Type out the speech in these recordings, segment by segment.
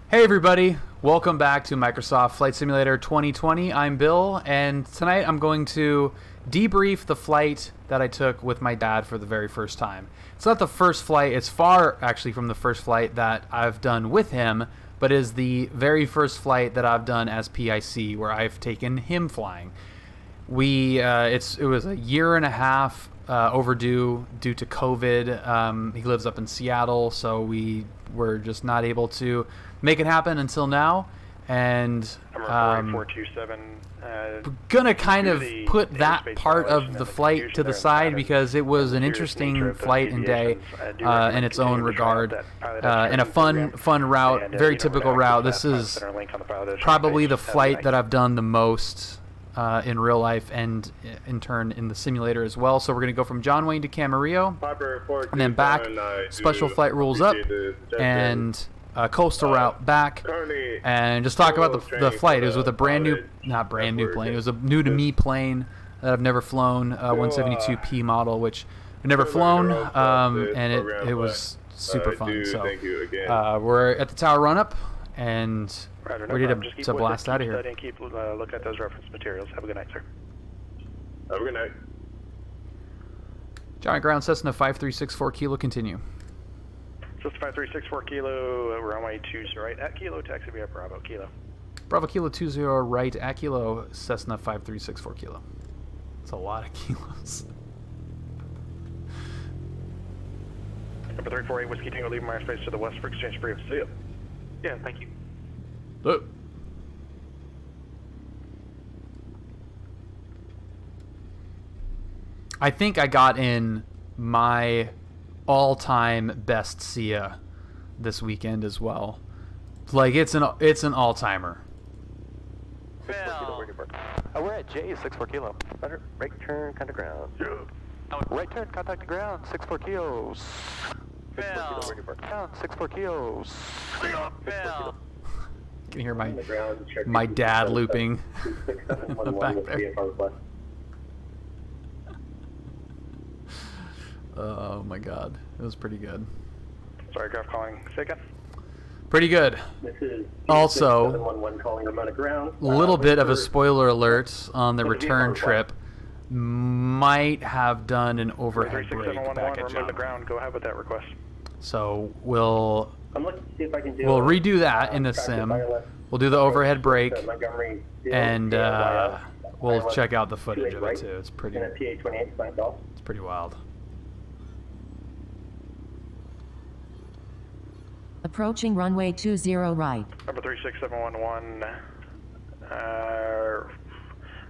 Hey everybody, welcome back to Microsoft Flight Simulator 2020. I'm Bill, and tonight I'm going to debrief the flight that I took with my dad for the very first time. It's not the first flight, it's far actually from the first flight that I've done with him, but is the very first flight that I've done as PIC, where I've taken him flying. It was a year and a half overdue due to COVID. He lives up in Seattle, so we were just not able to make it happen until now. And we're gonna kind of put that part of the flight to the side because it was an interesting flight and day in its own regard, and a fun route, very typical route. This is probably the flight that I've done the most in real life and in turn in the simulator as well. So we're going to go from John Wayne to Camarillo and then back, special flight rules up, and coastal route back, and just talk about the flight. It was with a not brand new plane, it was a new to me plane that I've never flown, 172P model, which I've never flown, and it was super fun. So we're at the tower run up and ready to blast out of here. Keep look at those reference materials. Have a good night, sir. Have a good night. Giant ground Cessna 5364 kilo, continue. Cessna 5364 kilo, runway 20 right at kilo, taxi via Bravo kilo. Bravo kilo 20 right at kilo, Cessna 5364 kilo. That's a lot of kilos. Number 348 Whiskey Tango, leaving my airspace to the west for exchange brief. See you. Yeah, thank you. Look. I think I got in my all-time best SIA this weekend as well. Like it's an all-timer. We're at J64 kilo. Right turn, contact ground. Right turn, contact the ground. 64 kilos. 64 kilos. You can hear my dad looping in the back there. Oh my god, it was pretty good. Sorry, aircraft calling. Say again. Pretty good. Also, a little bit of a spoiler alert on the return trip. Might have done an overhead break back at John. Go ahead with that request. So we'll redo that in the sim. We'll do the overhead break, and we'll check out the footage of it too. It's pretty wild. Approaching runway 20 right. Number 36711.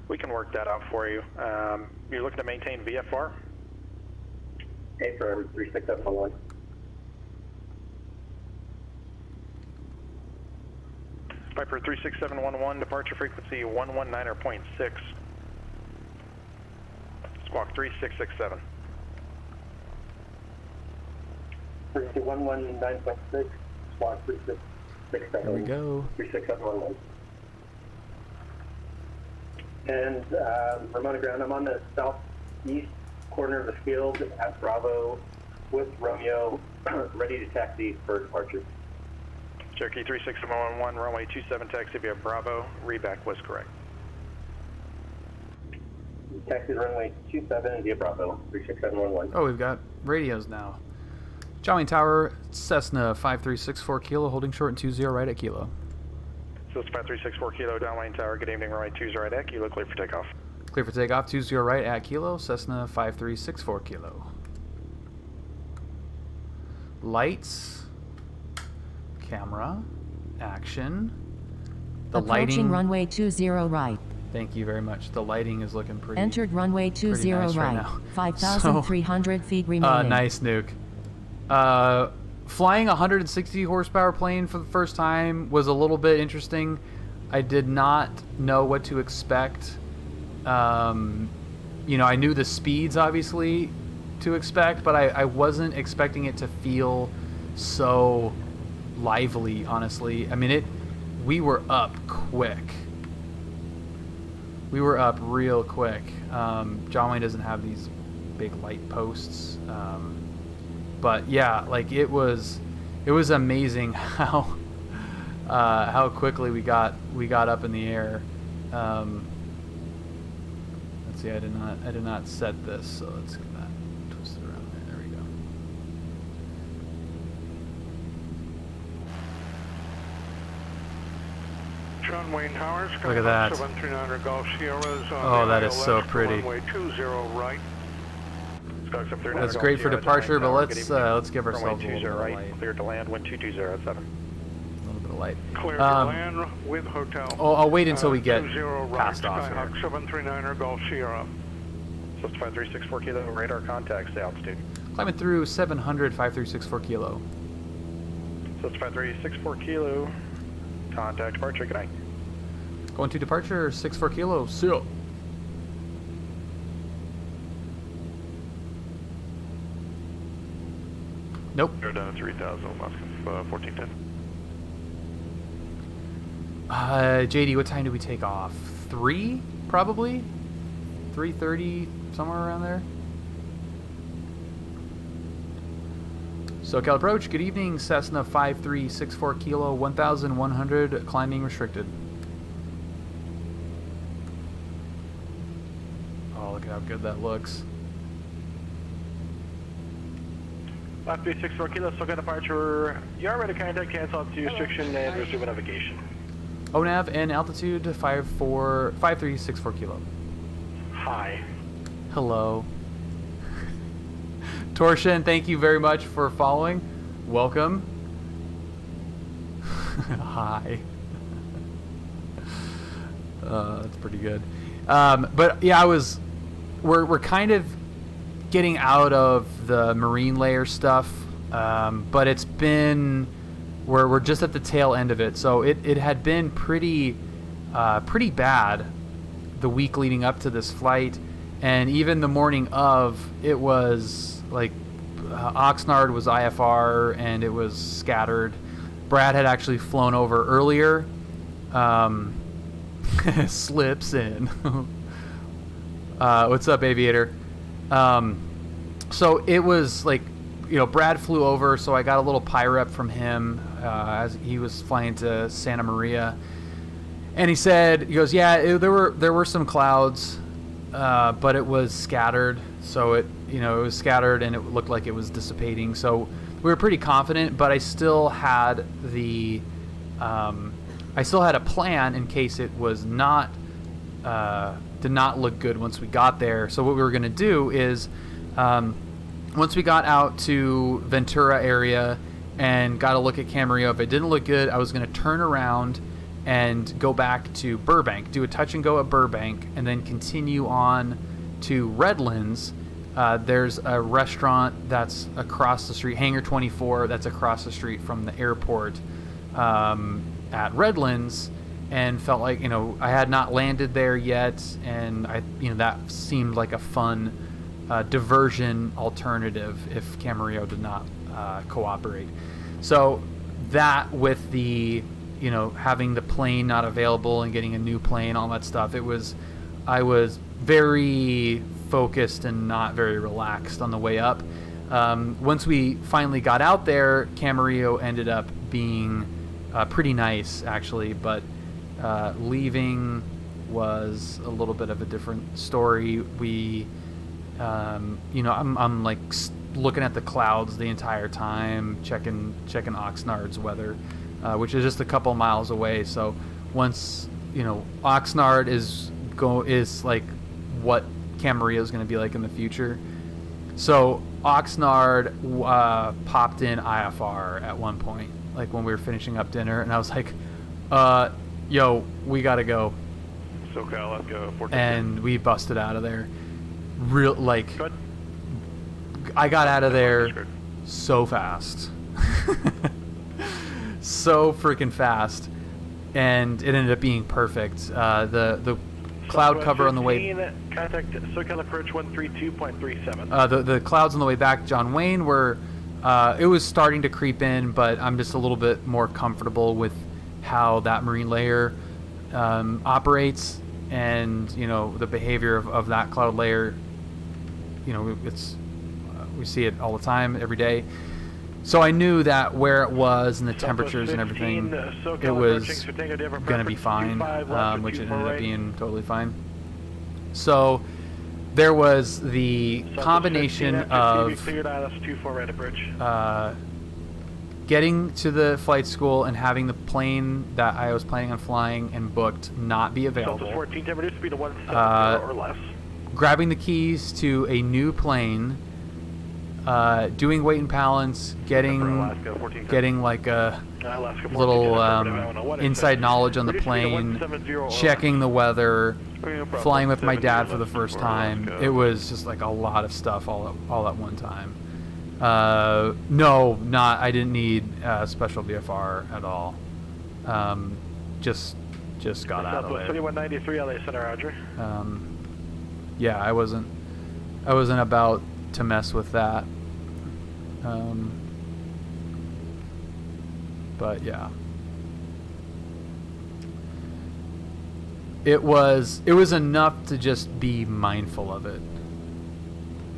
We can work that out for you. You're looking to maintain VFR? Hey, for 36711. Piper 36711, departure frequency 119.6. Squawk 3667. Frequency 119.6, squawk 3667. There we go. 36711. And remote ground, I'm on the southeast corner of the field at Bravo with Romeo, ready to taxi for departure. Cherokee 36711, runway 27, taxi via Bravo, reback was correct. Taxi to runway 27 via Bravo, 36711. Oh, we've got radios now. John Wayne Tower, Cessna 5364 kilo, holding short and 20 right at kilo. Cessna 5364 kilo, John Wayne Tower, good evening, runway 20 right at kilo, clear for takeoff. Clear for takeoff, 20 right at kilo, Cessna 5364 kilo. Lights. Camera, action. The Approaching lighting. Runway 20 right. Thank you very much. The lighting is looking pretty. Entered runway 20 nice right. now. 5,300 feet remaining. Nice nuke. Flying a 160 horsepower plane for the first time was a little bit interesting. I did not know what to expect. You know, I knew the speeds obviously to expect, but I wasn't expecting it to feel so lively, honestly. I mean, we were up quick. We were up real quick. John Wayne doesn't have these big light posts, but yeah, like it was amazing how how quickly we got up in the air. Let's see, I did not set this, so let's get that twisted around there. There we go. John Wayne Towers. Look at that. 739 Golf Sierras. Oh, that is so pretty. Runway 20 right. That's great for departure, but let's give ourselves a little bit of light. Clear to land, wind 2207. A little bit of light. Clear to land with hotel. I'll wait until we get 20 right, passed off here. Skyhawk 739 Golf Sierra. System 5364 kilo, radar contact, stay altitude. Climbing through 700, 5364 kilo. System 5364 kilo, contact departure, good night. Going to departure, 64 kilo, seal. Nope. Go down to 3000, Alaska 1410. JD, what time do we take off? 3, probably? 3:30, somewhere around there. SoCal approach, good evening, Cessna 5364 kilo, 1100, climbing restricted. Oh, look at how good that looks. 5364 kilo, SoCal departure, you are ready to contact, cancel out to restriction and resume navigation. ONAV and altitude 5364 kilo. Hi. Hello. Torsion, thank you very much for following. Welcome. Hi. That's pretty good. But yeah, we're kind of getting out of the marine layer stuff, but it's been, we're just at the tail end of it. So it had been pretty bad the week leading up to this flight, and even the morning of, it was like Oxnard was IFR and it was scattered. Brad had actually flown over earlier. Slips in. What's up, Aviator? So it was like, Brad flew over, so I got a little PIREP from him as he was flying to Santa Maria. And he goes, yeah, there were some clouds, but it was scattered. So it was scattered and it looked like it was dissipating. So we were pretty confident, but I still had a plan in case it was not, did not look good once we got there. So what we were going to do is, once we got out to Ventura area and got a look at Camarillo, if it didn't look good, I was going to turn around and go back to Burbank, do a touch and go at Burbank, and then continue on to Redlands. There's a restaurant that's across the street, Hangar 24, that's across the street from the airport at Redlands, and felt like, I had not landed there yet, and that seemed like a fun diversion alternative if Camarillo did not cooperate. So that, with the having the plane not available and getting a new plane, all that stuff, I was very focused and not very relaxed on the way up. Once we finally got out there, Camarillo ended up being pretty nice, actually, but leaving was a little bit of a different story. We I'm like looking at the clouds the entire time, checking Oxnard's weather, which is just a couple miles away. So once Oxnard is like what Camarillo is going to be like in the future. So Oxnard popped in IFR at one point, like when we were finishing up dinner, and I was like, yo, we gotta go. SoCal, let's go. 14. And we busted out of there. Good. I got out of there so fast. So freaking fast. And it ended up being perfect. The cloud cover on the way... Contact SoCal approach 132.37. The clouds on the way back, John Wayne, were... it was starting to creep in, but I'm just a little bit more comfortable with how that marine layer operates, and the behavior of that cloud layer. It's we see it all the time, every day. so I knew that where it was and the temperatures and everything, it was going to be fine, which it ended up being totally fine. So there was the combination of getting to the flight school and having the plane that I was planning on flying and booked not be available. Grabbing the keys to a new plane, doing weight and balance, getting like a little inside knowledge on the plane, checking the weather, flying with my dad for the first time. It was just like a lot of stuff all at one time. No, I didn't need special VFR at all. Just got out of it. 2193 LA Center, Roger. Yeah, I wasn't about to mess with that. But yeah, it was enough to just be mindful of it.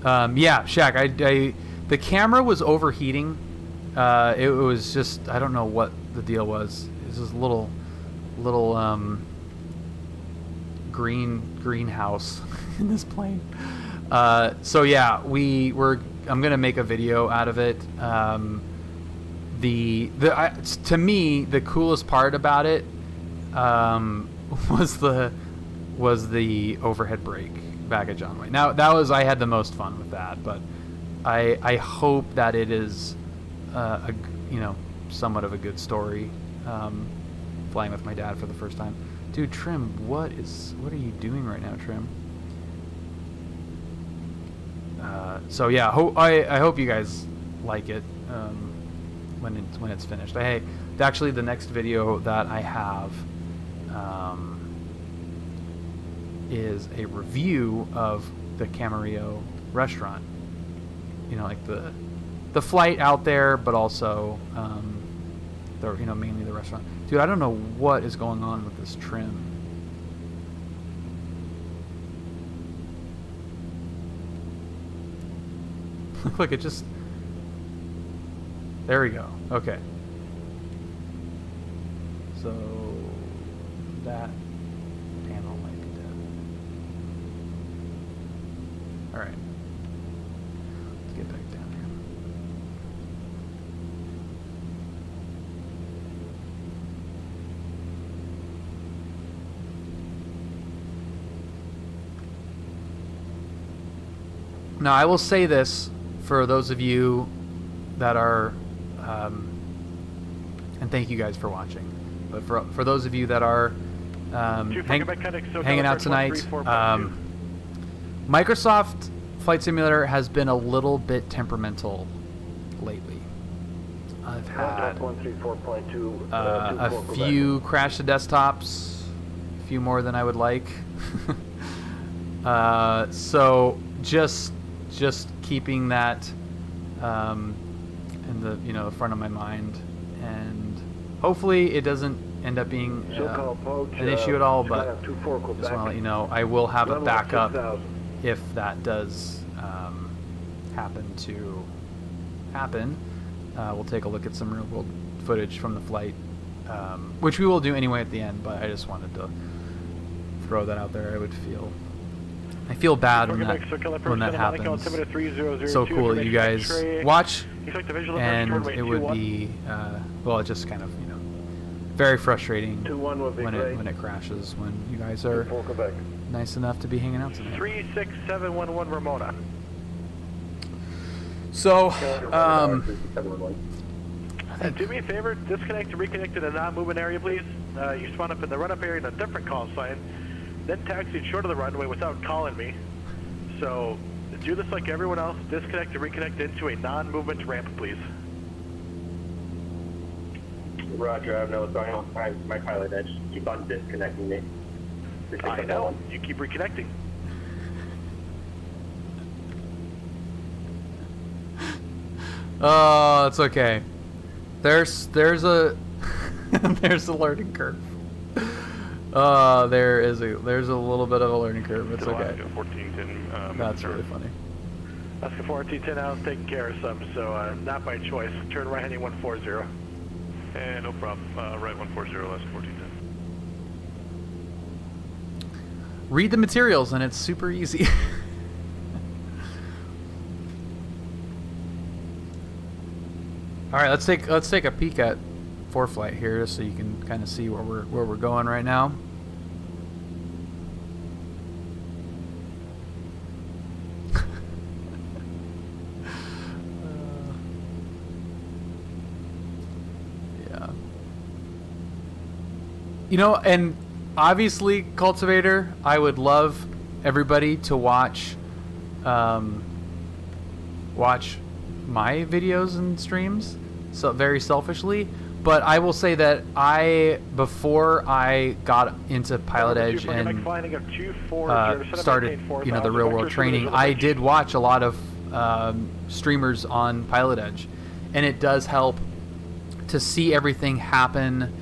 Yeah, Shaq, the camera was overheating. It was just, I don't know what the deal was. It was this little greenhouse in this plane. So yeah, I'm gonna make a video out of it. To me, the coolest part about it was the overhead brake back at John Wayne. Now I had the most fun with that, but I hope that it is somewhat of a good story. Flying with my dad for the first time. Dude, Trim, what are you doing right now, Trim? So yeah, I hope you guys like it when it's finished. Hey, actually, the next video that I have is a review of the Camarillo restaurant. Like the flight out there, but also mainly the restaurant. Dude, I don't know what is going on with this trim. Look, it just... There we go. Okay. So that panel might be dead. Alright. Let's get back down here. Now, I will say this for those of you that are, and thank you guys for watching, but for those of you that are hanging out tonight, Microsoft Flight Simulator has been a little bit temperamental lately. I've had a few crash to desktops, a few more than I would like. So just keeping that in the front of my mind, and hopefully it doesn't end up being an issue at all, but just want to let you know I will have a backup if that does happen. We'll take a look at some real world footage from the flight, which we will do anyway at the end, but I just wanted to throw that out there. I feel bad when that happens. So cool that you guys watch, and it would be well, just kind of very frustrating when it crashes, when you guys are nice enough to be hanging out tonight. 36711 Ramona. So do me a favor, disconnect and reconnect to the non-movement area, please. You spawn up in the run-up area in a different call sign, then taxied short of the runway without calling me. So do this like everyone else. Disconnect and reconnect into a non-movement ramp, please. Roger, I don't know what's going on with my pilot. I just keep on disconnecting me. I know. You keep reconnecting. Oh, it's okay. There's a there's a learning curve. There's a little bit of a learning curve. It's okay. That's really funny. Oscar 1410 I was taking care of some, so not by choice. Turn right heading 140. And no problem. Right 140, last 1410. Read the materials, and it's super easy. All right, let's take a peek at ForeFlight here, so you can kind of see where we're going right now. Yeah. You know, and obviously, Cultivator, I would love everybody to watch my videos and streams, so very selfishly. But I will say that before I got into Pilot Edge and started, you know, the real world training, I did watch a lot of streamers on Pilot Edge, and it does help to see everything happen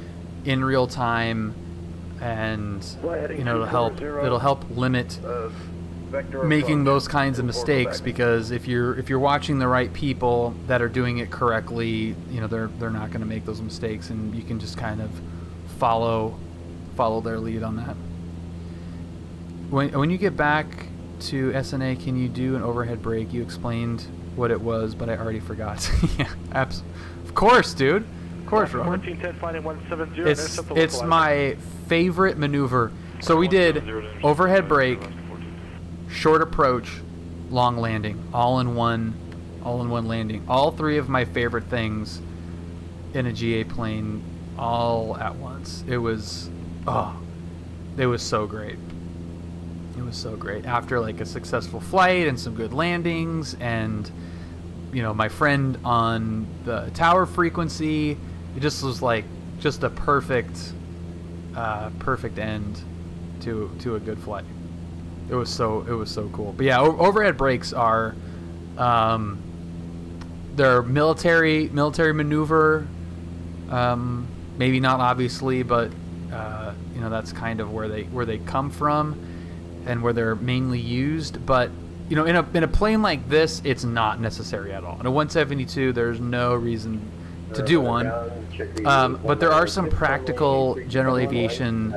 in real time, and you know, it'll help limit making those kinds of mistakes, because if you're watching the right people that are doing it correctly, you know, they're not going to make those mistakes, and you can just kind of follow their lead on that. When you get back to SNA, can you do an overhead brake? You explained what it was, but I already forgot. Yeah, of course, dude. Of course, Roman. It's my favorite maneuver. So we did overhead brake, short approach, long landing, all in one landing. All three of my favorite things in a GA plane, all at once. It was so great. It was so great. After like a successful flight and some good landings, and you know, my friend on the tower frequency, it just was like just a perfect end to a good flight. It was so cool. But yeah, overhead brakes are they're military maneuver. Maybe not obviously, but you know, that's kind of where they come from and where they're mainly used. But you know, in a plane like this, it's not necessary at all. In a 172, there's no reason to do one. But there are some practical general aviation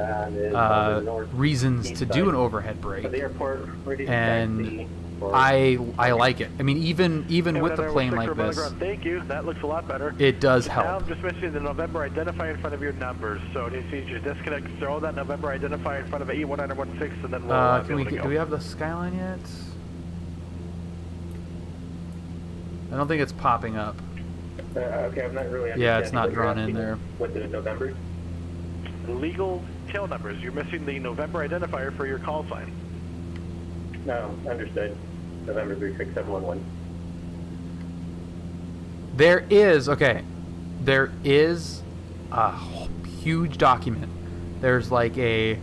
reasons to do an overhead brake, and I like it. I mean, even with a plane like this, thank you. That looks a lot better. It does help. Now I'm just mentioning the November identifier in front of your numbers. So you see, you disconnect, throw that November identifier in front of E1916, and then we'll be able to go. Do we have the skyline yet? I don't think it's popping up. Okay, I'm not really. Yeah, it's not drawn in there. What's the November? Legal tail numbers. You're missing the November identifier for your call sign. No, understood. November 36711. There is a huge document. There's like a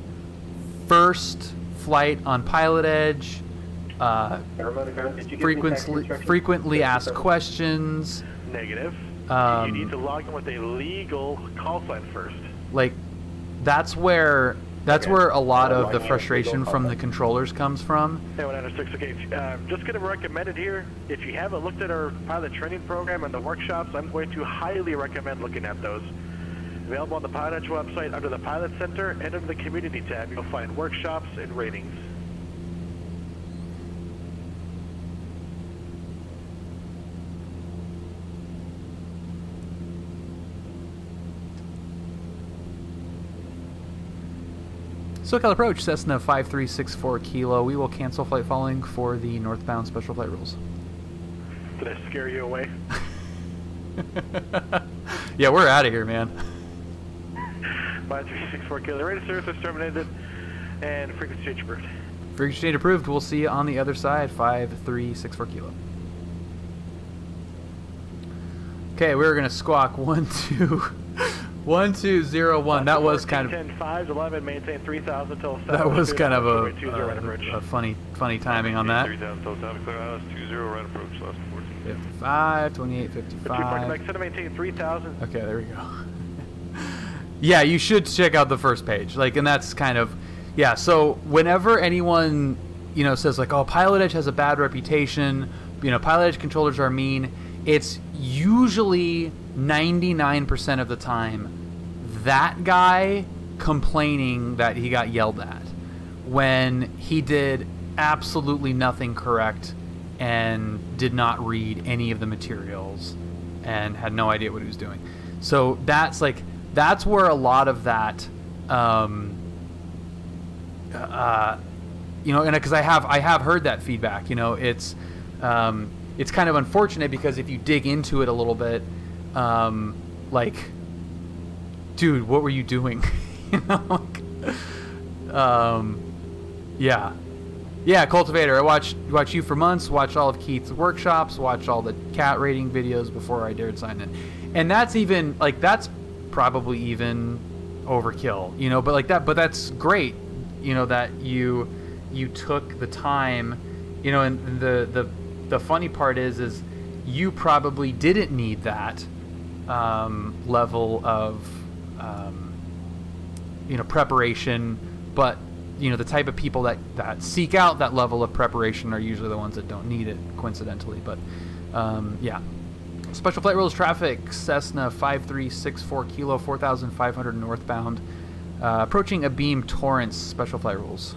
first flight on Pilot Edge, frequently asked questions. Negative. You need to log in with a legal call sign first. Like, that's where a lot of the frustration from the controllers comes from. Hey, 196. Okay, just going to recommend it here. If you haven't looked at our pilot training program and the workshops, I'm going to highly recommend looking at those. Available on the Pilot Edge website under the Pilot Center and under the Community tab, you'll find workshops and ratings. SoCal approach, Cessna 5364 Kilo. We will cancel flight following for the northbound special flight rules. Did I scare you away? Yeah, we're out of here, man. 5364 Kilo. Rate of service is terminated and frequency change approved. Frequency change approved. We'll see you on the other side. 5364 Kilo. Okay, we're going to squawk 1201. That was kind of 10-5-11, maintain 3,000 until that was kind of a funny timing on that. 3,000 until 20 right approach, last 14. 55, 28, 55. Maintain 3,000. Okay, there we go. Yeah, you should check out the first page. Like, and that's kind of, yeah. So whenever anyone, you know, says like, oh, Pilot Edge has a bad reputation you know, pilot edge controllers are mean. It's usually 99% of the time that guy complaining that he got yelled at when he did absolutely nothing correct and did not read any of the materials and had no idea what he was doing. So that's like, that's where a lot of that, you know, and because I have heard that feedback, you know, it's kind of unfortunate because if you dig into it a little bit, like, dude, what were you doing? You know, yeah. Yeah, Cultivator. I watched you for months, watched all of Keith's workshops, watched all the cat rating videos before I dared sign in. And that's even, like, that's probably even overkill, you know, but like that, but that's great, you know, that you took the time, you know, and the funny part is you probably didn't need that level of, you know, preparation, but you know, the type of people that seek out that level of preparation are usually the ones that don't need it, coincidentally. But yeah. Special flight rules traffic, Cessna 5364 kilo, 4,500 northbound, approaching a beam Torrance. Special flight rules.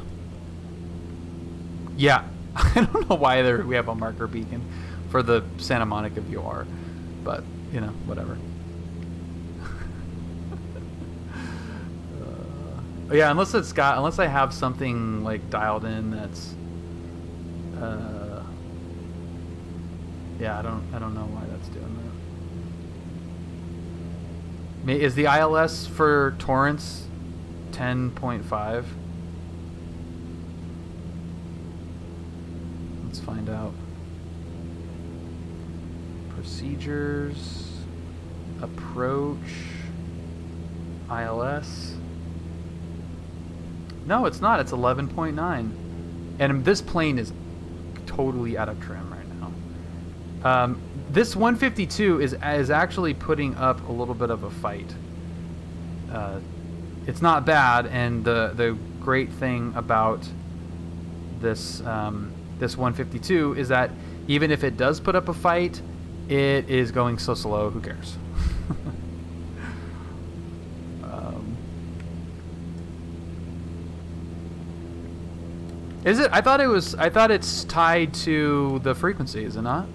Yeah, I don't know why we have a marker beacon for the Santa Monica VOR, but you know, whatever. Yeah, unless I have something like dialed in that's, yeah, I don't know why that's doing that. Is the ILS for Torrance 10.5? Let's find out. Procedures, approach, ILS. No, it's not. It's 11.9. And this plane is totally out of trim right now. This 152 is actually putting up a little bit of a fight. It's not bad, and the great thing about this this 152 is that even if it does put up a fight, it is going so slow. Who cares? Is it? I thought it's tied to the frequency, is it not?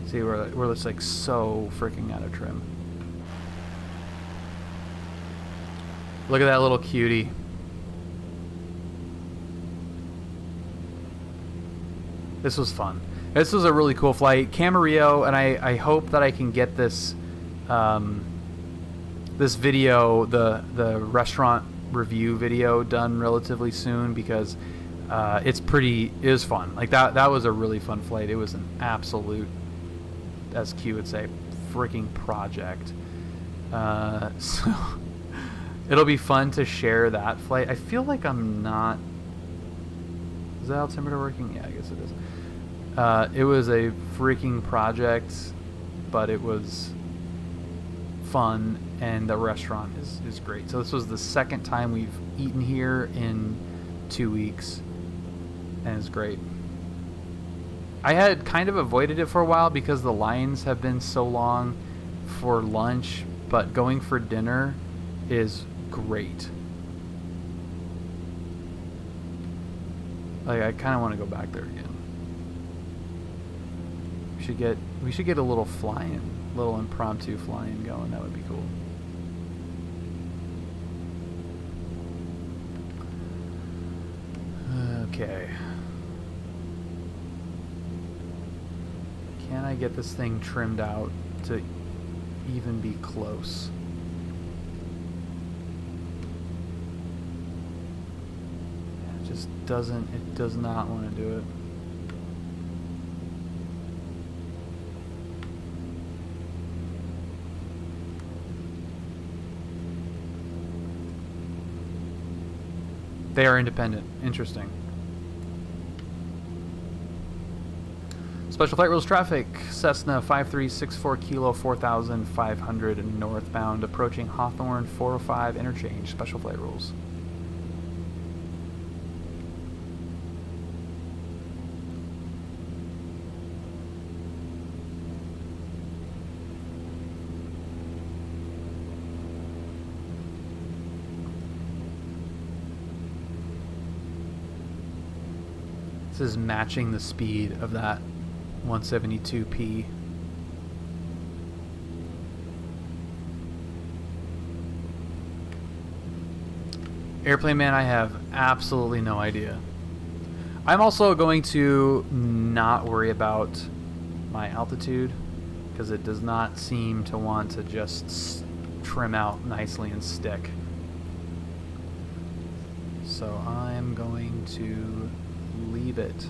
See, we're just like so freaking out of trim. Look at that little cutie. This was fun. This was a really cool flight. Camarillo, and I hope that I can get this this video, the restaurant review video, done relatively soon, because it is fun. Like that was a really fun flight. It was an absolute, as Q would say, freaking project. So it'll be fun to share that flight. I feel like I'm not. Is that altimeter working? Yeah, I guess it is. It was a freaking project, but it was fun, and the restaurant is great. So this was the second time we've eaten here in 2 weeks, and it's great. I had kind of avoided it for a while because the lines have been so long for lunch, but going for dinner is great. Like, I kind of want to go back there again. We should get a little little impromptu flying going. That would be cool. Okay. Can I get this thing trimmed out to even be close? It just doesn't. It does not want to do it. They are independent. Interesting. Special Special Flight Rules traffic, Cessna 5364 Kilo 4500 northbound, approaching Hawthorne 405 interchange. Special Flight Rules. This is matching the speed of that 172p. Airplane man, I have absolutely no idea. I'm also going to not worry about my altitude because it does not seem to want to just trim out nicely and stick. So I'm going to leave it.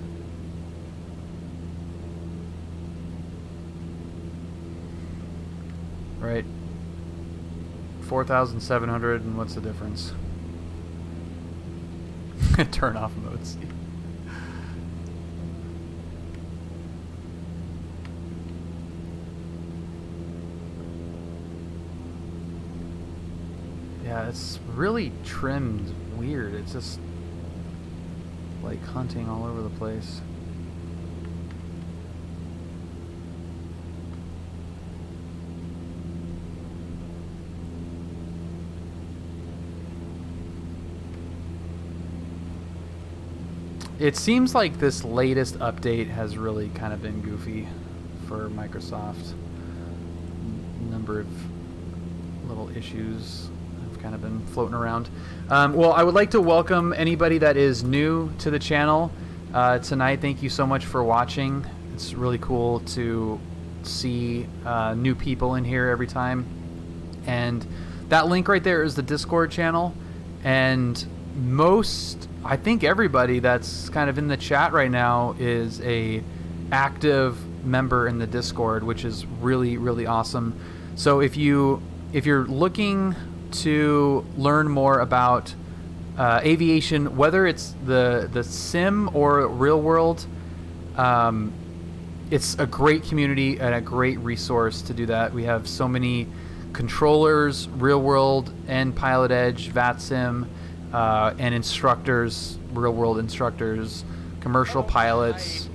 Right. 4,700, and what's the difference? Turn off mode C. Yeah, it's really trimmed weird. It's just like hunting all over the place. It seems like this latest update has really kind of been goofy for Microsoft. A number of little issues have kind of been floating around. Well, I would like to welcome anybody that is new to the channel tonight. Thank you so much for watching. It's really cool to see new people in here every time. And that link right there is the Discord channel. And I think everybody that's kind of in the chat right now is a active member in the Discord, which is really, really awesome. So if you're looking to learn more about aviation, whether it's the sim or real world, it's a great community and a great resource to do that. We have so many controllers, real world and Pilot Edge, VATSIM, and instructors, real-world instructors, commercial pilots,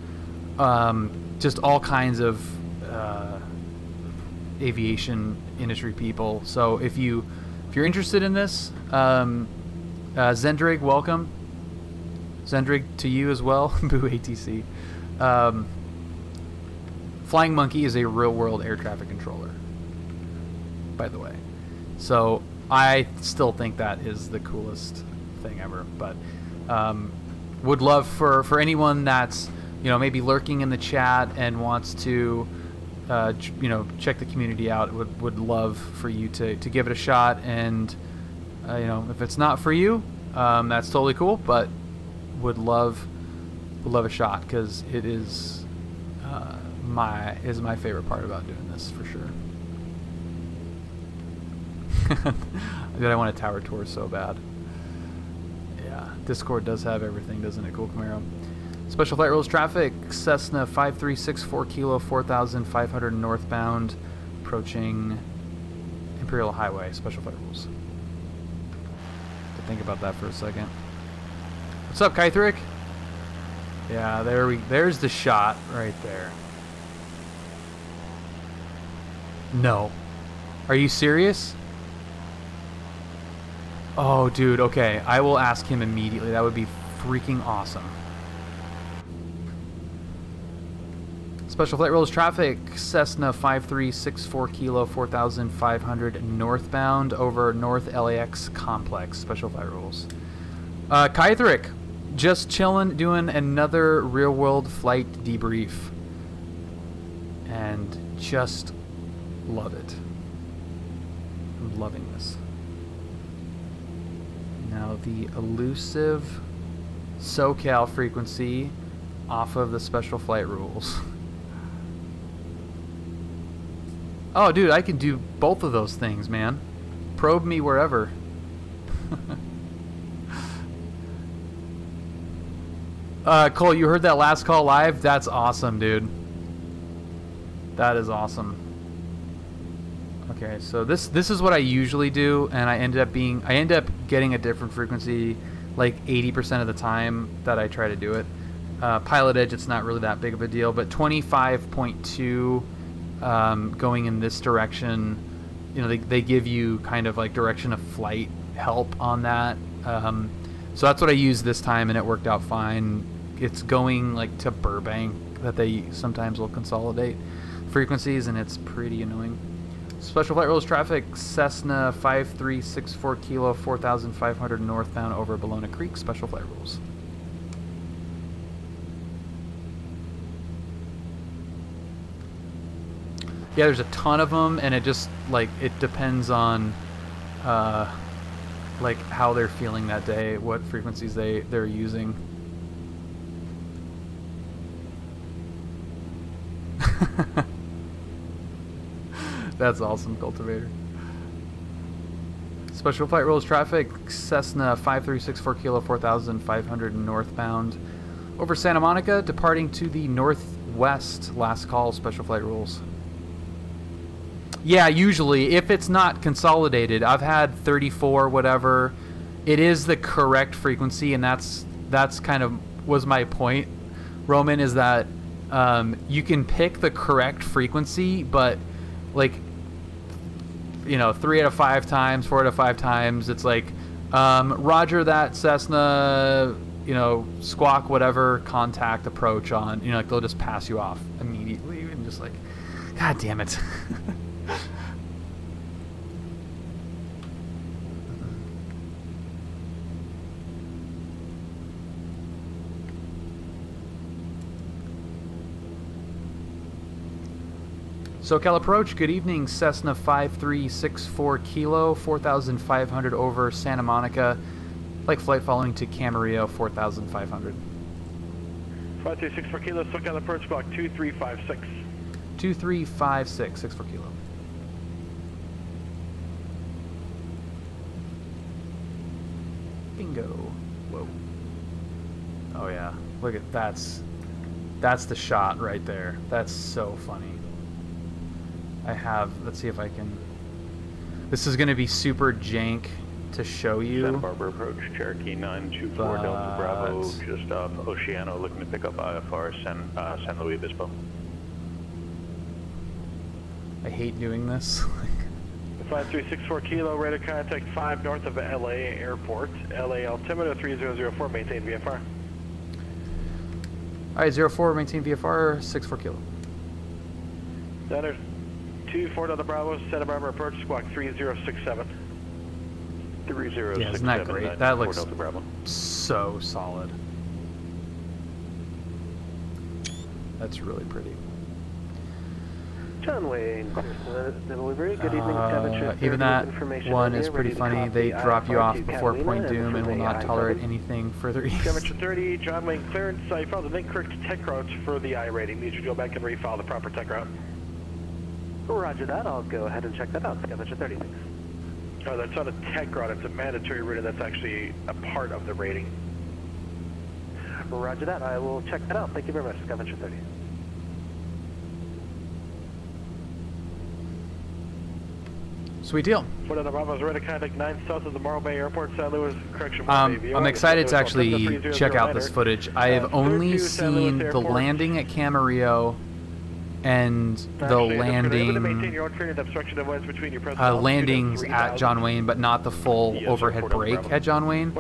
just all kinds of aviation industry people. So if you're interested in this, Zendrig, welcome. Zendrig to you as well. Boo ATC. Flying Monkey is a real-world air traffic controller, by the way. So I still think that is the coolest thing ever, but would love for anyone that's maybe lurking in the chat and wants to check the community out. Would love for you to give it a shot, and if it's not for you, that's totally cool, but would love a shot, because it is my favorite part about doing this for sure. Dude, I want a tower tour so bad. Yeah, Discord does have everything, doesn't it? Cool Camaro. Special Flight Rules traffic, Cessna 5364 Kilo 4500 northbound, approaching Imperial Highway. Special Flight Rules. To think about that for a second. What's up, Kythric? Yeah, there's the shot right there. No. Are you serious? Oh, dude, okay. I will ask him immediately. That would be freaking awesome. Special Flight Rules traffic, Cessna 5364 Kilo 4500 northbound over North LAX Complex. Special Flight Rules. Kythric, just chilling, doing another real-world flight debrief. And just love it. I'm loving this. Now the elusive SoCal frequency off of the Special Flight Rules. Oh, dude, I can do both of those things, man. Probe me wherever. Cole, you heard that last call live? That's awesome, dude. That is awesome. Okay, so this is what I usually do, and I end up getting a different frequency like 80% of the time that I try to do it. Pilot edge, it's not really that big of a deal, but 25.2 going in this direction, you know, they give you kind of like direction of flight help on that. So that's what I used this time, and it worked out fine. It's going like to Burbank that they sometimes will consolidate frequencies, and it's pretty annoying. Special flight rules traffic, Cessna 5364 kilo, 4,500 northbound over Bologna Creek. Special flight rules. Yeah, there's a ton of them, and it just like it depends on like how they're feeling that day, what frequencies they're using. That's awesome, Cultivator. Special flight rules traffic, Cessna 5364 kilo, 4,500 northbound over Santa Monica, departing to the northwest. Last call, special flight rules. Yeah, usually, if it's not consolidated, I've had 34, whatever. It is the correct frequency, and that's kind of was my point, Roman, is that you can pick the correct frequency, but like, you know, 3 out of 5 times, 4 out of 5 times, it's like, roger that, Cessna, you know, squawk whatever, contact approach on, you know, like they'll just pass you off immediately, and just like, God damn it. SoCal approach, good evening, Cessna 5364 kilo, 4,500 over Santa Monica, like flight following to Camarillo, 4,500. 5364 kilo, SoCal approach, block 2356. 2356, 64 kilo. Bingo. Whoa. Oh yeah, look at that's the shot right there. That's so funny. I have, let's see if I can, this is going to be super jank to show you. Santa Barbara approach, Cherokee 924 Delta Bravo, just off Oceano, looking to pick up IFR San Luis Obispo. I hate doing this. 5364 kilo, radar contact 5 north of LA Airport, LA altimeter 3004, maintain VFR. Alright, 04, maintain VFR, 64 kilo. Center 24 Delta Bravo, Santa Barbara approach, squawk 3067. 3067. Yeah, isn't that great? That looks so solid. That's really pretty. John Wayne, delivery. Good evening, even that one is pretty funny. They drop you off before Point Doom and will not tolerate anything further east. Temperature 30, John Wayne clearance. You followed the incorrect tech routes for the I rating. Need you to go back and refile the proper tech route. Roger that. I'll go ahead and check that out. Temperature 30. Oh, that's not a tech route. It's a mandatory rating. That's actually a part of the rating. Roger that. I will check that out. Thank you very much. Temperature 30. Sweet deal. What other Bravo's radar contact 9 south of the Morro Bay Airport, San Luis, correction. I'm excited to actually check out this footage. I have only seen the landing at Camarillo and the landings at John Wayne, but not the full overhead break at John Wayne.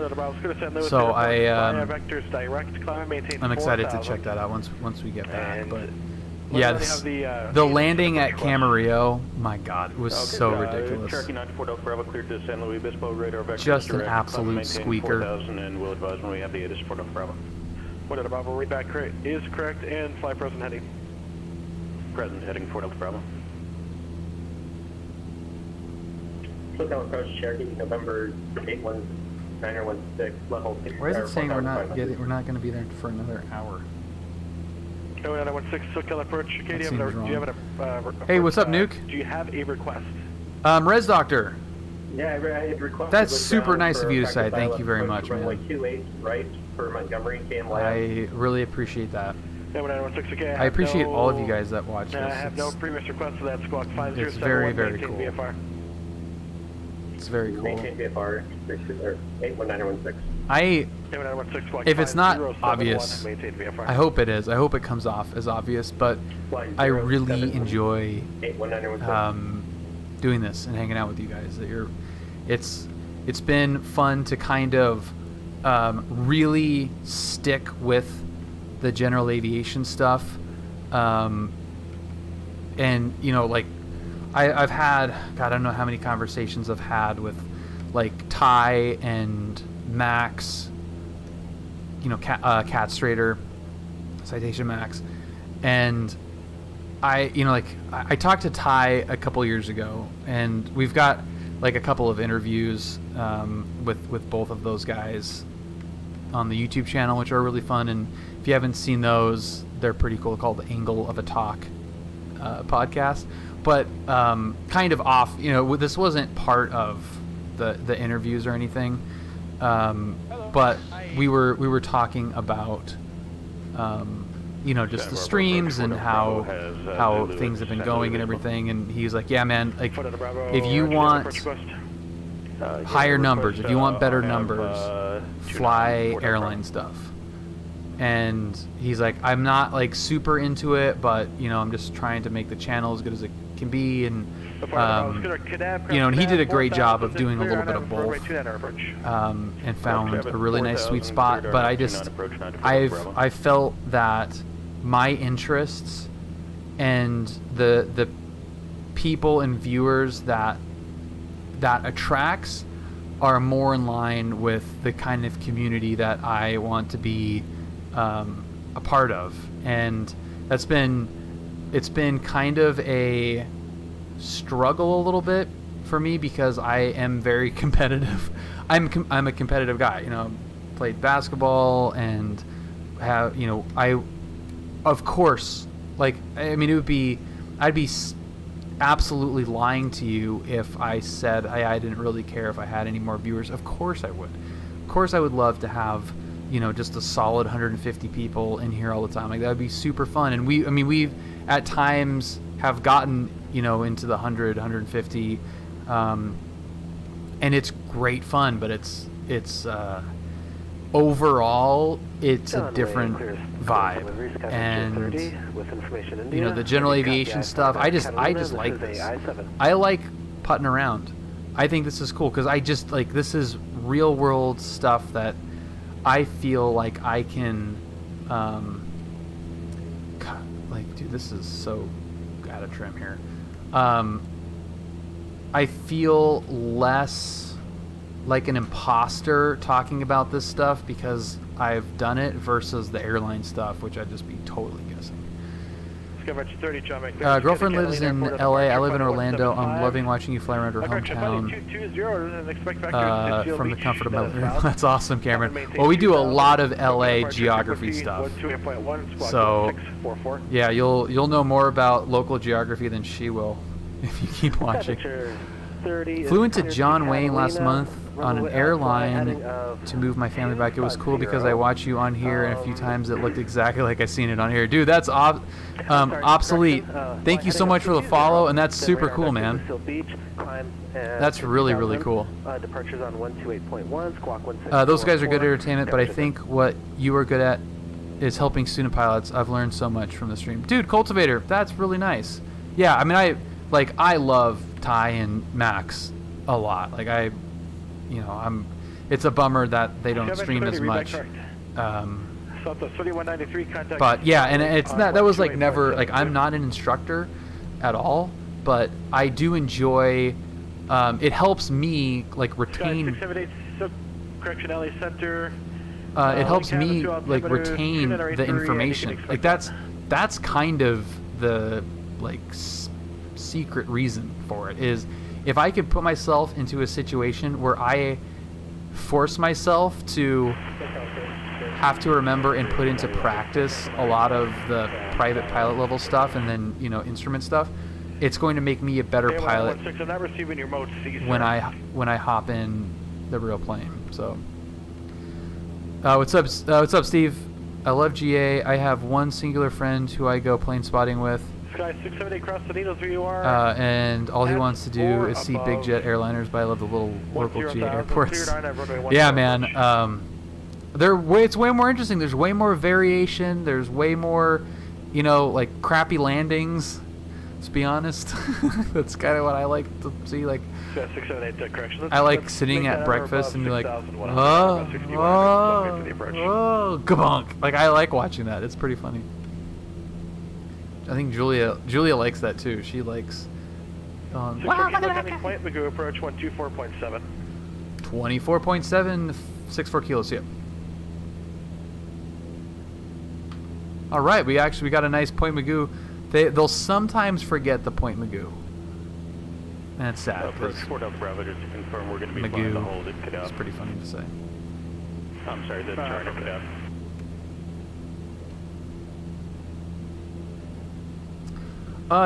So I'm excited to check that out once we get back. But yeah, the landing at Camarillo, my God, it was so ridiculous. Just an absolute squeaker. And we'll advise when we have the ATIS Fort Bravo. What other Bravo read back is correct and fly present heading. Present heading Fort Bravo. SoCal approach, Cherokee, November 81916, level 6. Why is it saying we're not going to be there for another hour? 0916 SoCal approach. Okay, do you have hey, what's up, Nuke? Do you have a request? Res Doctor. Yeah, I requested. That's super nice of you to say. Thank you very much, man. Runway 28 right for Montgomery, KM Lab. I really appreciate that. Okay, I appreciate all of you guys that watch this. I have no previous request for that squawk 507. It's very, very cool. VFR. It's very cool. Maintain VFR 81916. If it's not obvious, I hope it is. I hope it comes off as obvious, but I really enjoy doing this and hanging out with you guys. It's been fun to kind of really stick with the general aviation stuff, and you know, like I've had, God, I don't know how many conversations I've had with like Ty and Max, you know, Cat Strader, Citation Max, and you know, like I talked to Ty a couple years ago, and we've got like a couple of interviews with both of those guys on the YouTube channel, which are really fun. And if you haven't seen those, they're pretty cool. Called the Angle of a Talk podcast. But kind of off, you know, this wasn't part of the interviews or anything. But we were talking about you know, just the streams and how things have been going and everything. And he was like, yeah, man, like if you want higher numbers, if you want better numbers, fly airline stuff. And he's like, I'm not like super into it, but you know, I'm just trying to make the channel as good as it can be. And you know, and he did a great job of doing a little bit of both, and found a really nice sweet spot. But I felt that my interests and the people and viewers that attracts are more in line with the kind of community that I want to be a part of. And it's been kind of a struggle a little bit for me, because I am very competitive. I'm a competitive guy, you know, played basketball and have, you know, of course, like, I mean, I'd be absolutely lying to you if I said I didn't really care if I had any more viewers. Of course I would. Of course I would love to have, you know, just a solid 150 people in here all the time. Like, that would be super fun. And we've at times have gotten, you know, into the 100, 150, and it's great fun, but it's overall it's a different vibe. And you know, the general aviation stuff, I just like this. I like putting around. I think this is cool because I just like, this is real world stuff that I feel like I can like, dude, this is so out of trim here. I feel less like an imposter talking about this stuff because I've done it versus the airline stuff, which I'd just be totally guessing. Girlfriend lives in LA. I live in Orlando. I'm loving watching you fly around her hometown from the comfort of my living room. That's awesome, Cameron. Well, we do a lot of LA geography stuff. So yeah, you'll know more about local geography than she will if you keep watching. Flew into John Wayne last month on an airline to move my family back. It was cool because I watched you on here, and a few times it looked exactly like I seen it on here. Dude, that's obsolete. Thank you so much for the follow, and that's super cool, man. That's really, really cool. Those guys are good entertainment, but I think what you are good at is helping student pilots. I've learned so much from the stream. Dude, Cultivator, that's really nice. Yeah, I mean, I love Ty and Max a lot. Like, it's a bummer that they don't stream as much. But yeah, and it's not, that was like never, like, I'm not an instructor at all, but I do enjoy, it helps me like retain, it helps me like retain the information. Like, that's kind of the like secret reason for it, is if I could put myself into a situation where I force myself to have to remember and put into practice a lot of the private pilot level stuff and then, you know, instrument stuff, it's going to make me a better pilot when I hop in the real plane. So what's up Steve? I love GA. I have one singular friend who I go plane spotting with. Sky 678 cross the needles where you are. And all he wants to do is see big jet airliners, but I love the little local GA airports. Yeah, man. It's way more interesting. There's way more variation. There's way more, you know, like crappy landings. To be honest, that's kind of what I like to see. Like, I like sitting at breakfast and be like, oh, kabonk. Like, I like watching that. It's pretty funny. I think Julia likes that too. She likes. Wow, look at that. Point, we go approach 124.7. 24.7, 64 kilos. Yeah. All right, we got a nice Point Magoo. They'll sometimes forget the Point Magoo. That's sad. For Sport Delta Bravo, just to confirm, we're going to be flying the hold at Cadet. It's pretty funny to say. I'm sorry, the turn at Cadet.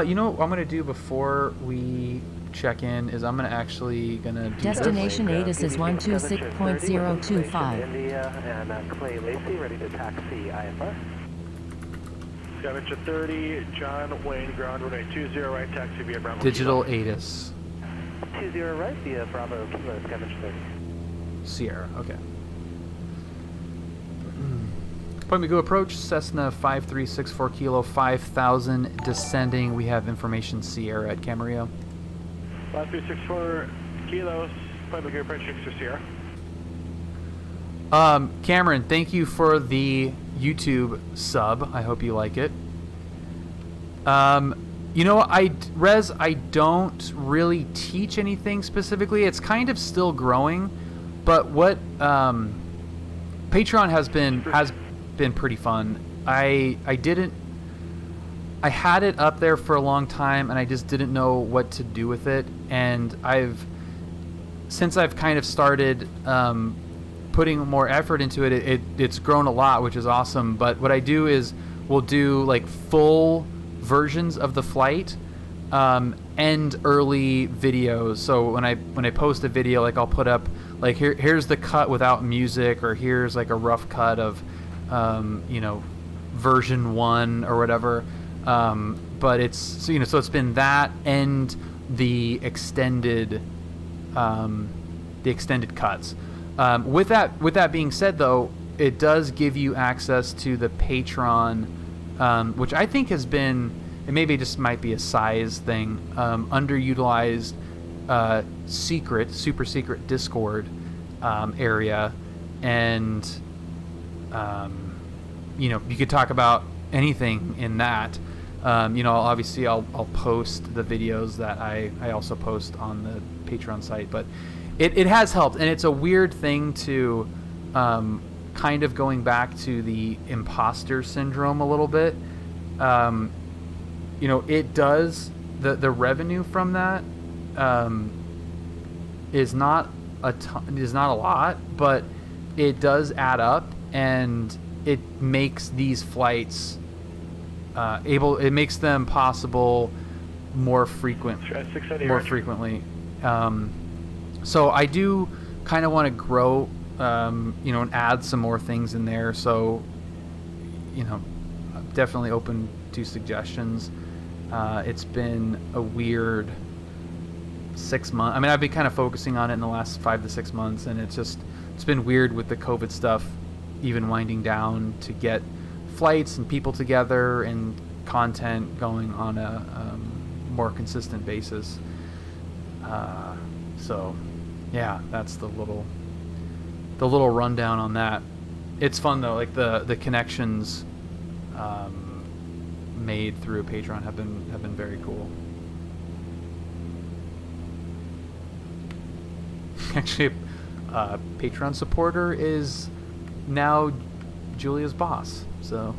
You know what I'm going to do before we check in is I'm actually going to do Destination ATIS is 126.025. India and Clay Lacey ready to taxi IFR. Scavenger 30, John Wayne, ground runway 20 right, taxi via Bravo. Digital ATIS. 20 right via Bravo Kilo, Scavenger 30. Sierra, okay. Point Magoo approach, Cessna 5364 kilo, 5000 descending. We have information Sierra at Camarillo. 5364 kilos, Point Magoo approach 6 Sierra. Cameron, thank you for the YouTube sub. I hope you like it. You know, Rez, I don't really teach anything specifically. It's kind of still growing, but what Patreon has been pretty fun. I had it up there for a long time, and I just didn't know what to do with it. And since I've kind of started putting more effort into it, it's grown a lot, which is awesome. But what I do is we'll do like full versions of the flight and early videos. So when I post a video, like I'll put up like here's the cut without music, or here's like a rough cut of you know, version 1 or whatever. But it's so it's been that and the extended cuts. With that being said, though, it does give you access to the Patreon, which I think has been, it maybe just might be a size thing, underutilized super secret Discord area, and you know, you could talk about anything in that. You know, obviously I'll post the videos that I also post on the Patreon site, but it has helped, and it's a weird thing to kind of going back to the imposter syndrome a little bit. You know, it does, the revenue from that is not a lot, but it does add up, and it makes these flights it makes them possible more frequently. So I do kind of want to grow, you know, and add some more things in there. So, you know, I'm definitely open to suggestions. It's been a weird 6 months. I mean, I've been kind of focusing on it in the last 5 to 6 months, and it's been weird with the COVID stuff, even winding down to get flights and people together and content going on a more consistent basis. So yeah, that's the little rundown on that. It's fun though, like the connections made through Patreon have been very cool. Actually, Patreon supporter is now Julia's boss, so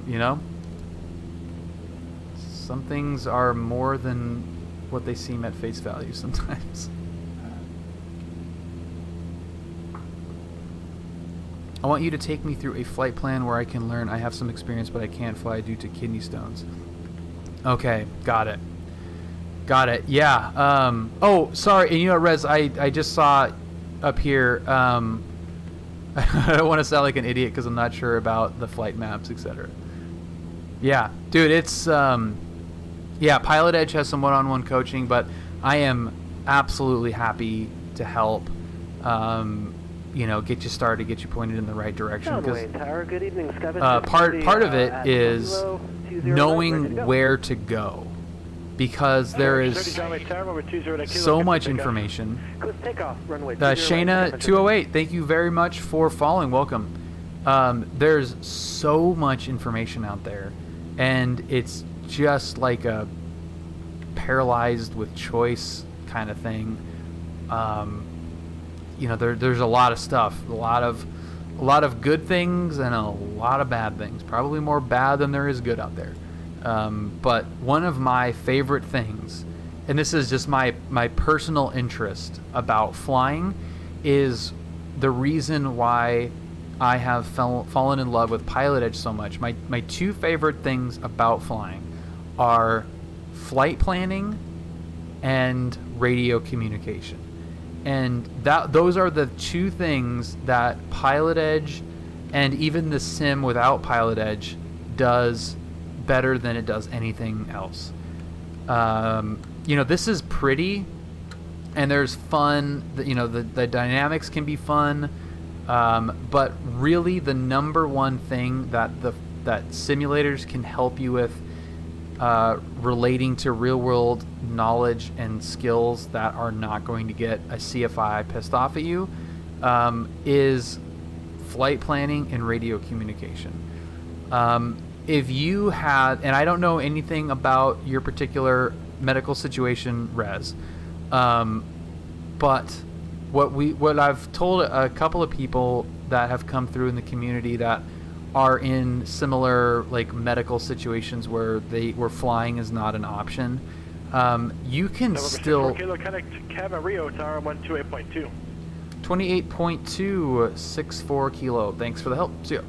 you know, some things are more than what they seem at face value sometimes. I want you to take me through a flight plan where I can learn. I have some experience, but I can't fly due to kidney stones. Okay, got it. Yeah. Oh, sorry. And you know, Rez, I just saw up here. I don't want to sound like an idiot because I'm not sure about the flight maps, etc. Yeah, dude, it's yeah, Pilot Edge has some one-on-one coaching, but I am absolutely happy to help. You know, get you started, get you pointed in the right direction. Because part of it is knowing where to go, because there is so much information. Shayna 208, thank you very much for following. Welcome. There's so much information out there, and it's just like a paralyzed with choice kind of thing. You know, there's a lot of stuff, a lot of good things and a lot of bad things. Probably more bad than there is good out there. But one of my favorite things, and this is just my personal interest about flying, is the reason why I have fallen in love with Pilot Edge so much. My two favorite things about flying are flight planning and radio communication. And those are the two things that Pilot Edge and even the sim without Pilot Edge does better than it does anything else. You know, this is pretty, and there's fun. You know, the dynamics can be fun, but really the number one thing that simulators can help you with, relating to real-world knowledge and skills that are not going to get a CFI pissed off at you, is flight planning and radio communication. If you had, and I don't know anything about your particular medical situation, Rez, but what I've told a couple of people that have come through in the community that are in similar like medical situations where flying is not an option, you can still. Cabin Rio Tower 128.2. 28.2 64 kilo. Thanks for the help. See ya.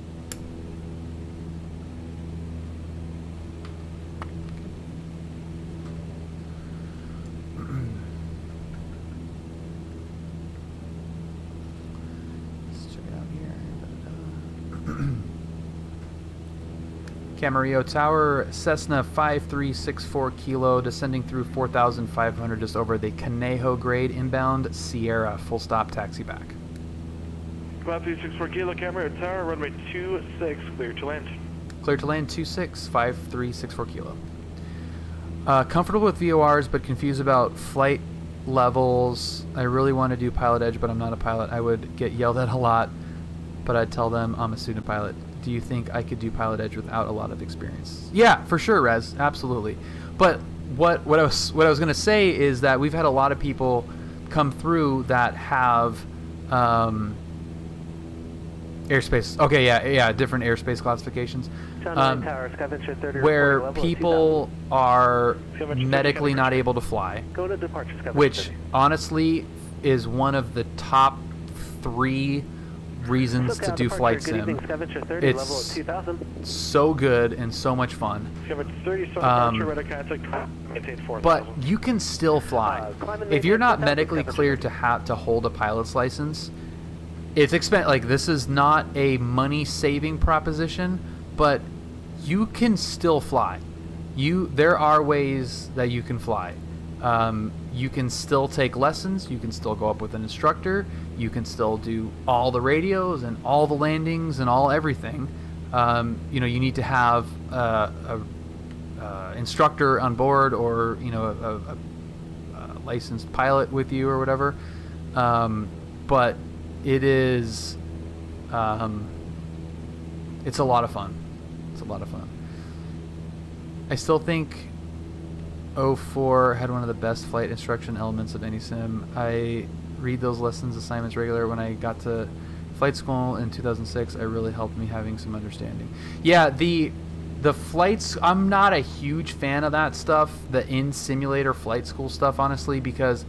Camarillo Tower, Cessna 5364 kilo, descending through 4,500 just over the Conejo grade, inbound Sierra, full stop, taxi back. 5364 kilo, Camarillo Tower, runway 26, clear to land. Clear to land 26, 5364 kilo. Comfortable with VORs, but confused about flight levels. I really want to do Pilot Edge, but I'm not a pilot. I would get yelled at a lot, but I'd tell them I'm a student pilot. Do you think I could do Pilot Edge without a lot of experience? Yeah, for sure, Rez. Absolutely. But what I was going to say is that we've had a lot of people come through that have airspace. Okay, yeah, different airspace classifications. Where people are medically not able to fly, which honestly is one of the top 3 reasons to do flight sim. It's so good and so much fun. But you can still fly. If you're not medically cleared to hold a pilot's license, it's expensive. Like, this is not a money-saving proposition, but you can still fly. There are ways that you can fly. You can still take lessons. You can still go up with an instructor. You can still do all the radios and all the landings and everything. You know, you need to have a instructor on board, or you know, a licensed pilot with you or whatever. But it is, it's a lot of fun. It's a lot of fun. I still think 04 had one of the best flight instruction elements of any sim. I read those lessons assignments regular. When I got to flight school in 2006, it really helped me having some understanding. Yeah, the flights, I'm not a huge fan of that stuff, the in-simulator flight school stuff, honestly, because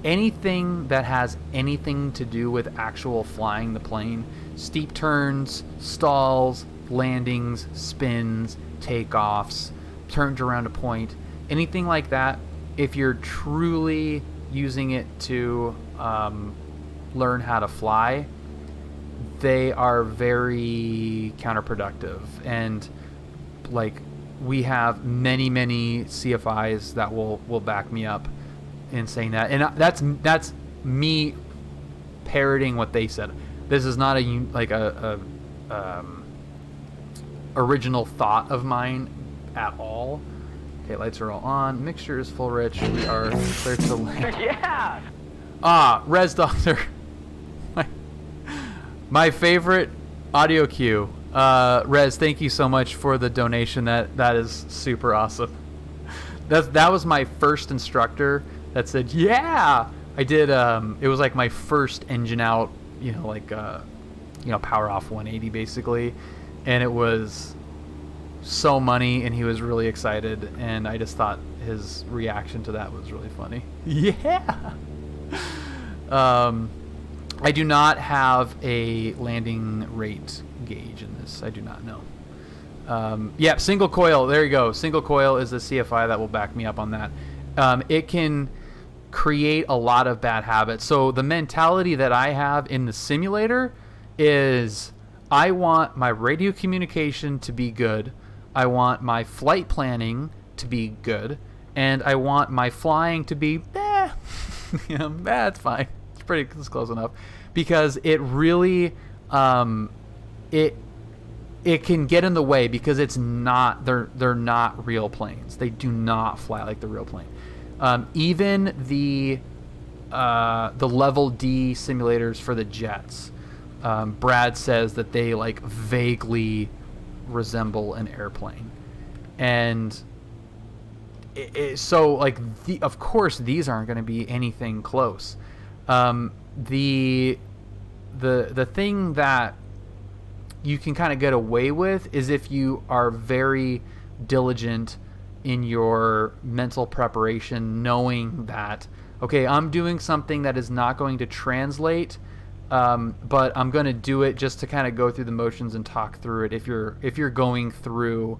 anything that has anything to do with actual flying the plane, steep turns, stalls, landings, spins, takeoffs, turns around a point, anything like that, if you're truly using it to learn how to fly, they are very counterproductive. And like, we have many CFIs that will back me up in saying that, and that's me parroting what they said. This is not a original thought of mine at all. Okay, lights are all on. Mixture is full rich. We are clear to land. Yeah! Ah, Res Doctor. My favorite audio cue. Rez, thank you so much for the donation. That is super awesome. That was my first instructor that said, yeah. I did. It was like my first engine out, power off 180 basically, and it was so money, and he was really excited, and I just thought his reaction to that was really funny. Yeah. I do not have a landing rate gauge in this. I do not know. Yeah, single coil. There you go. Single coil is a CFI that will back me up on that. It can create a lot of bad habits. So the mentality that I have in the simulator is I want my radio communication to be good. I want my flight planning to be good. And I want my flying to be, that's fine. It's close enough, because it really it can get in the way, because it's not they're not real planes. They do not fly like the real plane. Even the level D simulators for the jets, Brad says that they like vaguely resemble an airplane, and so like of course these aren't going to be anything close. The thing that you can kind of get away with is if you are very diligent in your mental preparation, knowing that, okay, I'm doing something that is not going to translate, but I'm going to do it just to kind of go through the motions and talk through it. If you're going through,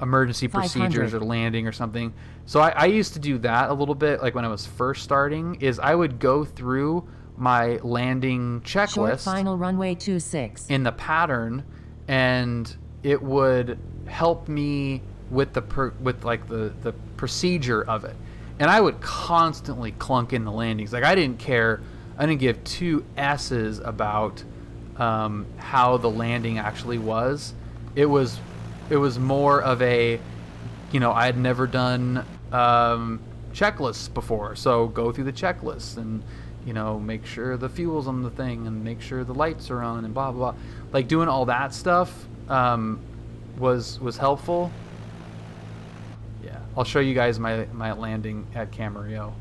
emergency procedures or landing or something. So I used to do that a little bit, like when I was first starting, is I would go through my landing checklist, short final runway 26 in the pattern, and it would help me with the procedure of it. And I would constantly clunk in the landings. Like I didn't care. I didn't give two S's about how the landing actually was. It was more of a, I had never done checklists before, so go through the checklists and make sure the fuel's on the thing and make sure the lights are on and blah blah blah. Like doing all that stuff was helpful. Yeah, I'll show you guys my landing at Camarillo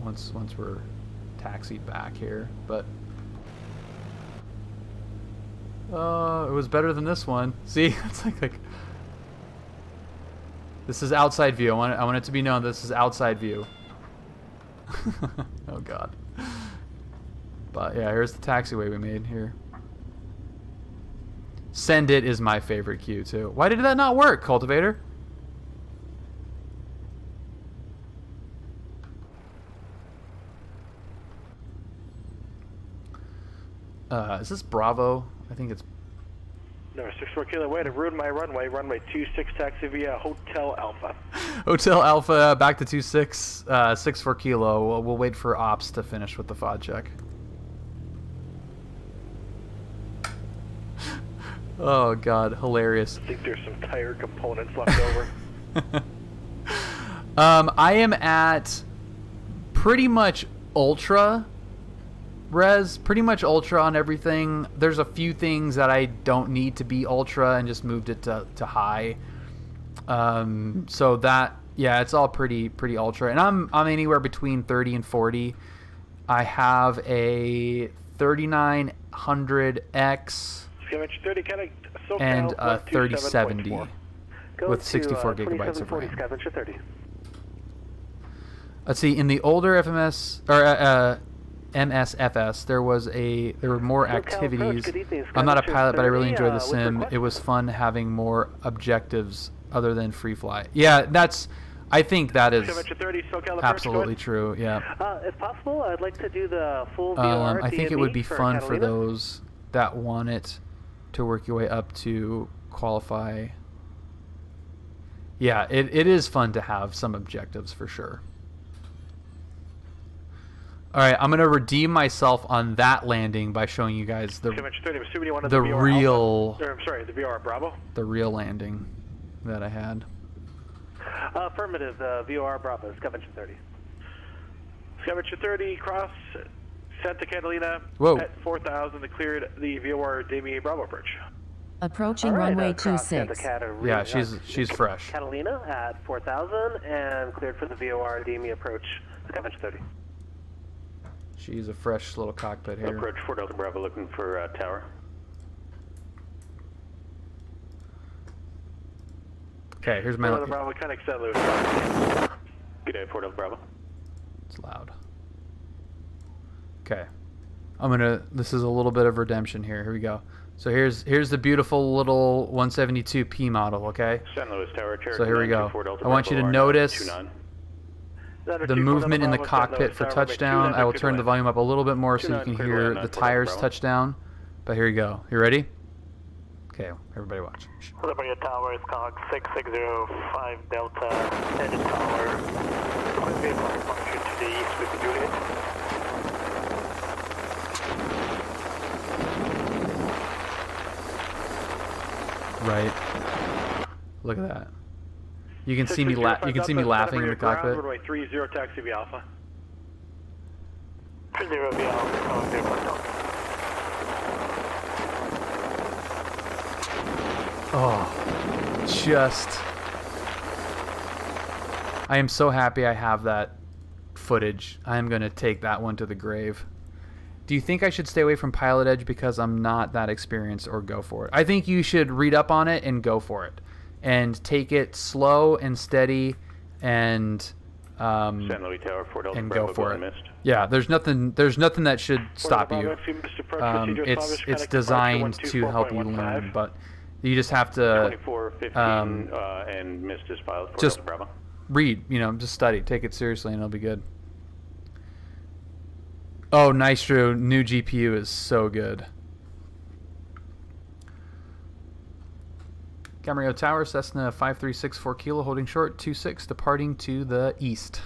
once we're taxied back here, but it was better than this one. See, it's like this is outside view. I want it to be known this is outside view. Oh god. But yeah, here's the taxiway we made here. Send it is my favorite cue too. Why did that not work, Cultivator? Is this Bravo? I think it's... No, 64 Kilo, way to ruin my runway. Runway 26, taxi via Hotel Alpha. Hotel Alpha, back to 26, 64 Kilo. We'll wait for Ops to finish with the FOD check. Oh god, hilarious. I think there's some tire components left over. I am at pretty much ultra res, pretty much ultra on everything. There's a few things that I don't need to be ultra and just moved it to high. So that, yeah, it's all pretty ultra, and I'm anywhere between 30 and 40. I have a 3900X and a 3070 with 64 gigabytes of RAM. Let's see, in the older FMS or MSFS, there were more activities. I'm not a pilot, but I really enjoyed the sim. It was fun having more objectives other than free fly. Yeah, I think that is Temperature 30, SoCal absolutely true. Yeah. If possible, I'd like to do the full VOR I think it would be fun for Catalina. those that want it to work your way up to qualify. Yeah, it is fun to have some objectives for sure. All right, I'm gonna redeem myself on that landing by showing you guys the real. I'm sorry, the VOR Bravo. The real landing that I had. Affirmative, VOR Bravo, Temperature 30. Temperature 30, cross Santa Catalina. Whoa. At 4,000, they cleared the VOR Demi Bravo approach. Approaching runway 26. Yeah, she's fresh. Catalina at 4,000 and cleared for the VOR Demi approach, Temperature 30. She's a fresh little cockpit here. Approach 4 Delta Bravo looking for tower. Okay, here's my... Delta Bravo, connect St. Louis. Good day, 4 Delta Bravo. It's loud. Okay. I'm gonna... This is a little bit of redemption here. Here we go. So here's the beautiful little 172P model, okay? St. Louis Tower, Cherokee. So here we go. I want you to notice the movement in the cockpit for touchdown. I will turn the volume up a little bit more so you can hear the tires touchdown. But here you go. You ready? Okay, everybody watch. Liberty Tower is cog 6605 Delta, headed tower. Quick vehicle function to the east with the Juliet. Right. Look at that. You can see me laughing in the cockpit. Runway 30 taxi V Alpha. 30 V Alpha, calling airport Delta. Oh, just... I am so happy I have that footage. I am going to take that one to the grave. Do you think I should stay away from Pilot Edge because I'm not that experienced, or go for it? I think you should read up on it and go for it. And take it slow and steady and San Luis Tower, 4 Delta go for it. Missed. Yeah, there's nothing that should stop you. It's designed to help you learn, but you just have to 2415 and missed his pilot. Just read, just study, take it seriously, and it'll be good. Oh, Nitro new GPU is so good. Camarillo Tower, Cessna 5364 kilo, holding short 26, departing to the east.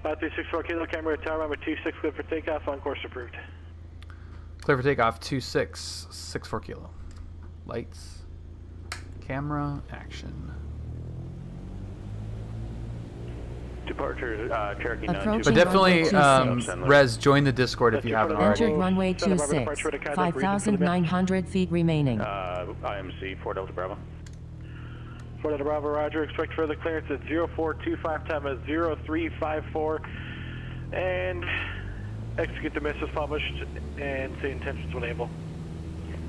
5364 kilo, Camarillo Tower, number 26, clear for takeoff, on course approved. Clear for takeoff, 2664 kilo. Lights, camera, action. Departure, Cherokee 9. Approaching But definitely, runway Rez, join the Discord if you haven't already. Entered runway 26, 5,900 feet remaining. IMC 4 Delta Bravo. 4 Delta Bravo, roger. Expect further clearance at 0425, time is 0354. And execute the miss as published and say intentions when able.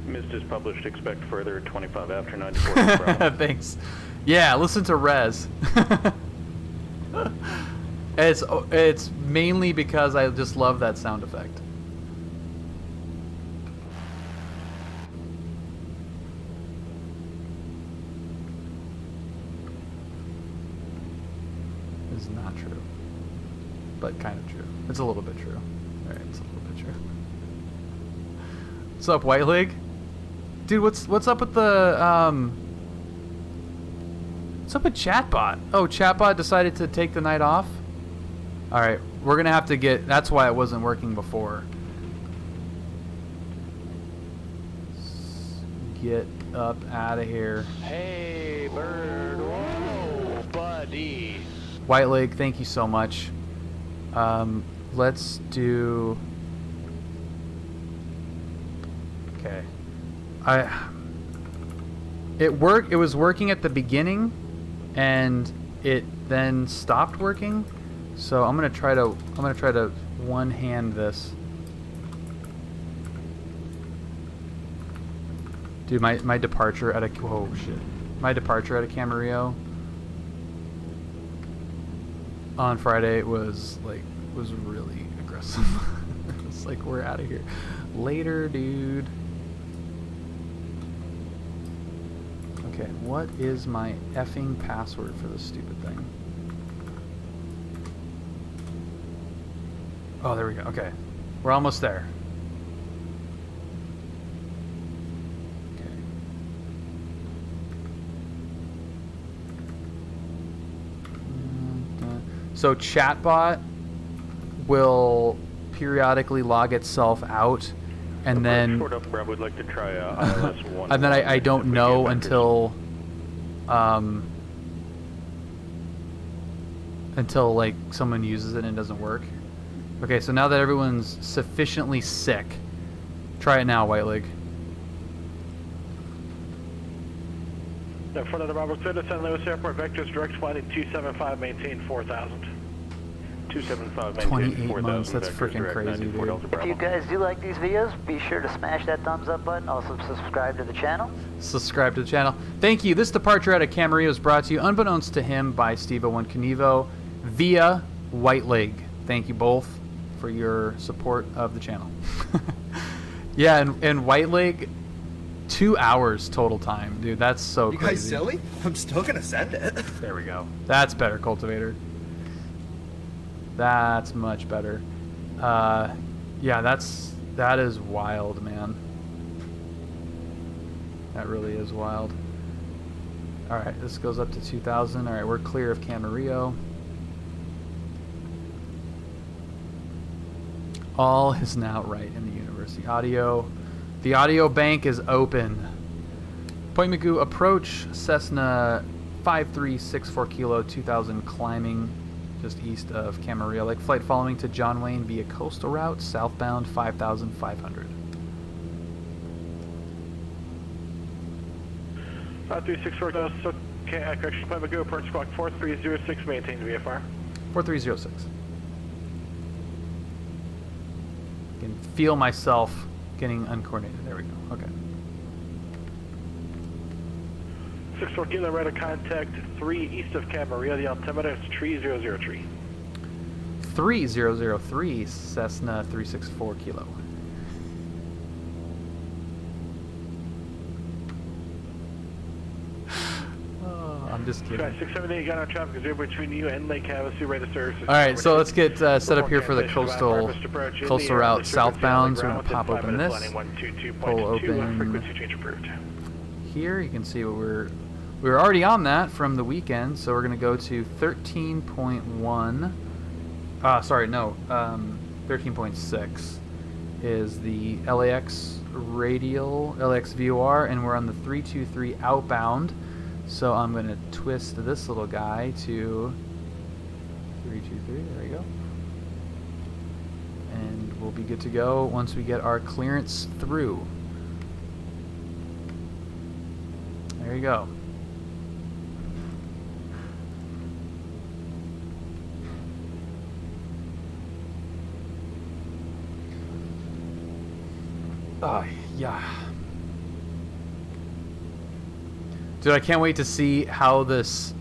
Missed is published, expect further 25 after 94 Bravo. Thanks. Yeah, listen to Rez. It's mainly because I just love that sound effect. It's not true, but kind of true. It's a little bit true. All right, it's a little bit true. What's up, White Leg? Dude, what's up with the what's up with Chatbot? Oh, Chatbot decided to take the night off? Alright, we're gonna have to get... That's why it wasn't working before. Get up out of here. Hey, bird. Whoa, buddy. White Lake, thank you so much. Let's do... Okay. It was working at the beginning, and it then stopped working. So I'm gonna try to one hand this. Dude, my departure at a my departure at a Camarillo on Friday was really aggressive. It's like, we're out of here later, dude. Okay, what is my effing password for this stupid thing? Oh, there we go. Okay. We're almost there. Okay. So chatbot will periodically log itself out, and then Short up, Brad would like to try ILS 1. and then I don't know until like someone uses it and it doesn't work. Okay, so now that everyone's sufficiently sick, try it now, White Leg. In front of the Robert Center, San Luis Airport, vectors direct flight 275, maintain 4,000. 275, maintain 28 months, that's vectors freaking direct, crazy, 94 dude. Delta Bravo. If you guys do like these videos, be sure to smash that thumbs up button. Also subscribe to the channel. Subscribe to the channel. Thank you. This departure out of Camarillo is brought to you, unbeknownst to him, by Steve01 Canivo via White Leg. Thank you both for your support of the channel. Yeah, and White Leg, 2 hours total time, dude. That's so crazy. You guys silly? I'm still gonna send it. There we go. That's better, Cultivator. That's much better. Yeah, that is wild, man. That really is wild. All right, this goes up to 2,000. All right, we're clear of Camarillo. All is now right in the universe. The audio bank is open. Point Magoo, approach Cessna 5364 Kilo 2000 climbing just east of Camarillo. Like flight following to John Wayne via coastal route, southbound 5,500. 5364 Kilo, so correction, Point Magoo, approach squawk 4306, maintain VFR. 4306. I can feel myself getting uncoordinated. There we go. Okay. 64 Kilo, radar contact 3 east of Camarillo. The altimeter is 3003. 3003 Cessna 364 Kilo. Oh, I'm just kidding. 678 got on traffic is between you and Lake Havasu, ready to service. All right, so let's get set up here for the coastal route southbound. So we're gonna pop open this, pull open here. You can see what we were already on that from the weekend, so we're gonna go to 13.1. Sorry, no, 13.6 is the LAX radial, LAX VOR, and we're on the 323 outbound. So I'm going to twist this little guy to 323, there we go. And we'll be good to go once we get our clearance through. There you go. Oh, yeah. Dude, I can't wait to see how this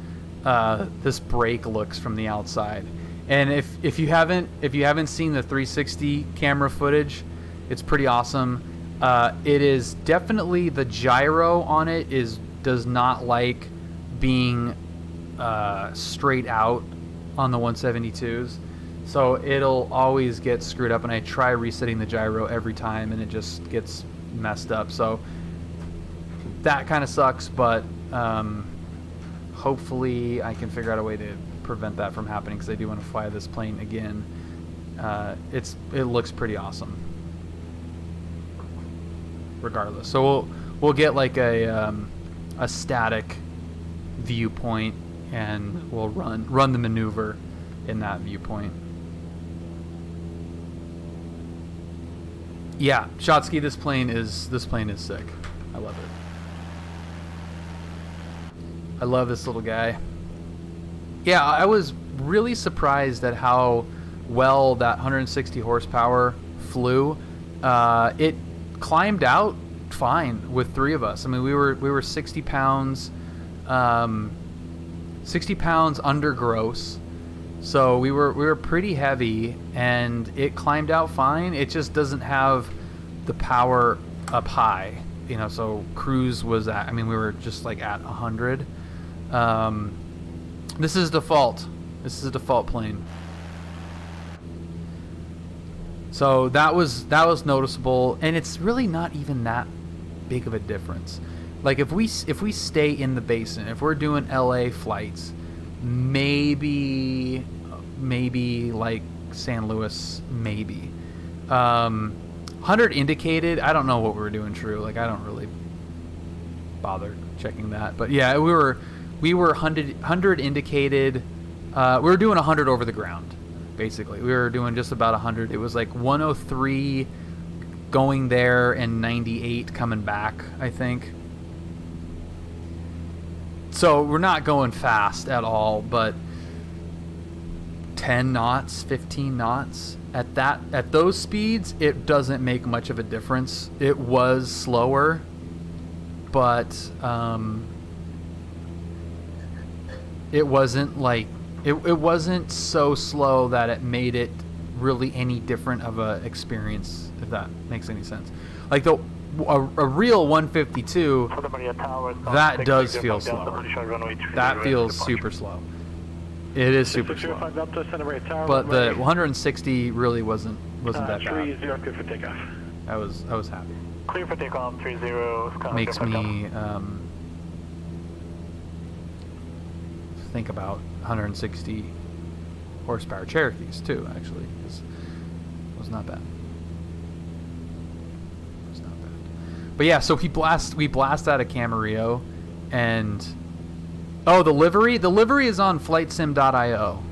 this break looks from the outside. And if you haven't seen the 360 camera footage, it's pretty awesome. It is definitely, the gyro on it does not like being straight out on the 172s. So it'll always get screwed up, and I try resetting the gyro every time and it just gets messed up. So that kind of sucks, but hopefully I can figure out a way to prevent that from happening, because I do want to fly this plane again. It looks pretty awesome regardless. So we'll get like a static viewpoint, and we'll run the maneuver in that viewpoint. Yeah, G.Skill, this plane is sick. I love it. I love this little guy. Yeah, I was really surprised at how well that 160 horsepower flew. It climbed out fine with 3 of us. I mean, we were 60 pounds, 60 pounds under gross. So we were pretty heavy, and it climbed out fine. It just doesn't have the power up high you know, so cruise was at, I mean, we were just like at 100. This is default. This is a default plane. So that was noticeable, and it's really not even that big of a difference. Like if we stay in the basin, if we're doing LA flights, maybe like San Luis, maybe. 100 indicated. I don't know what we were doing true. Like I don't really bother checking that. But yeah, we were 100 indicated. We were doing 100 over the ground, basically. We were doing just about 100. It was like 103 going there and 98 coming back, I think. So we're not going fast at all, but 10 knots, 15 knots at those speeds, it doesn't make much of a difference. It was slower, but it wasn't like it wasn't so slow that it made it really any different of a experience, if that makes any sense. Like a real 152, that does feel slow. That feels super slow. It is super slow. But the 160 really wasn't that bad. 30, good for takeoff. I was happy. Clear for takeoff, 30. Makes me think about 160 horsepower Cherokees too. Actually, it was not bad. It was not bad. But yeah, so we blast out of Camarillo, and oh, the livery is on flightsim.io.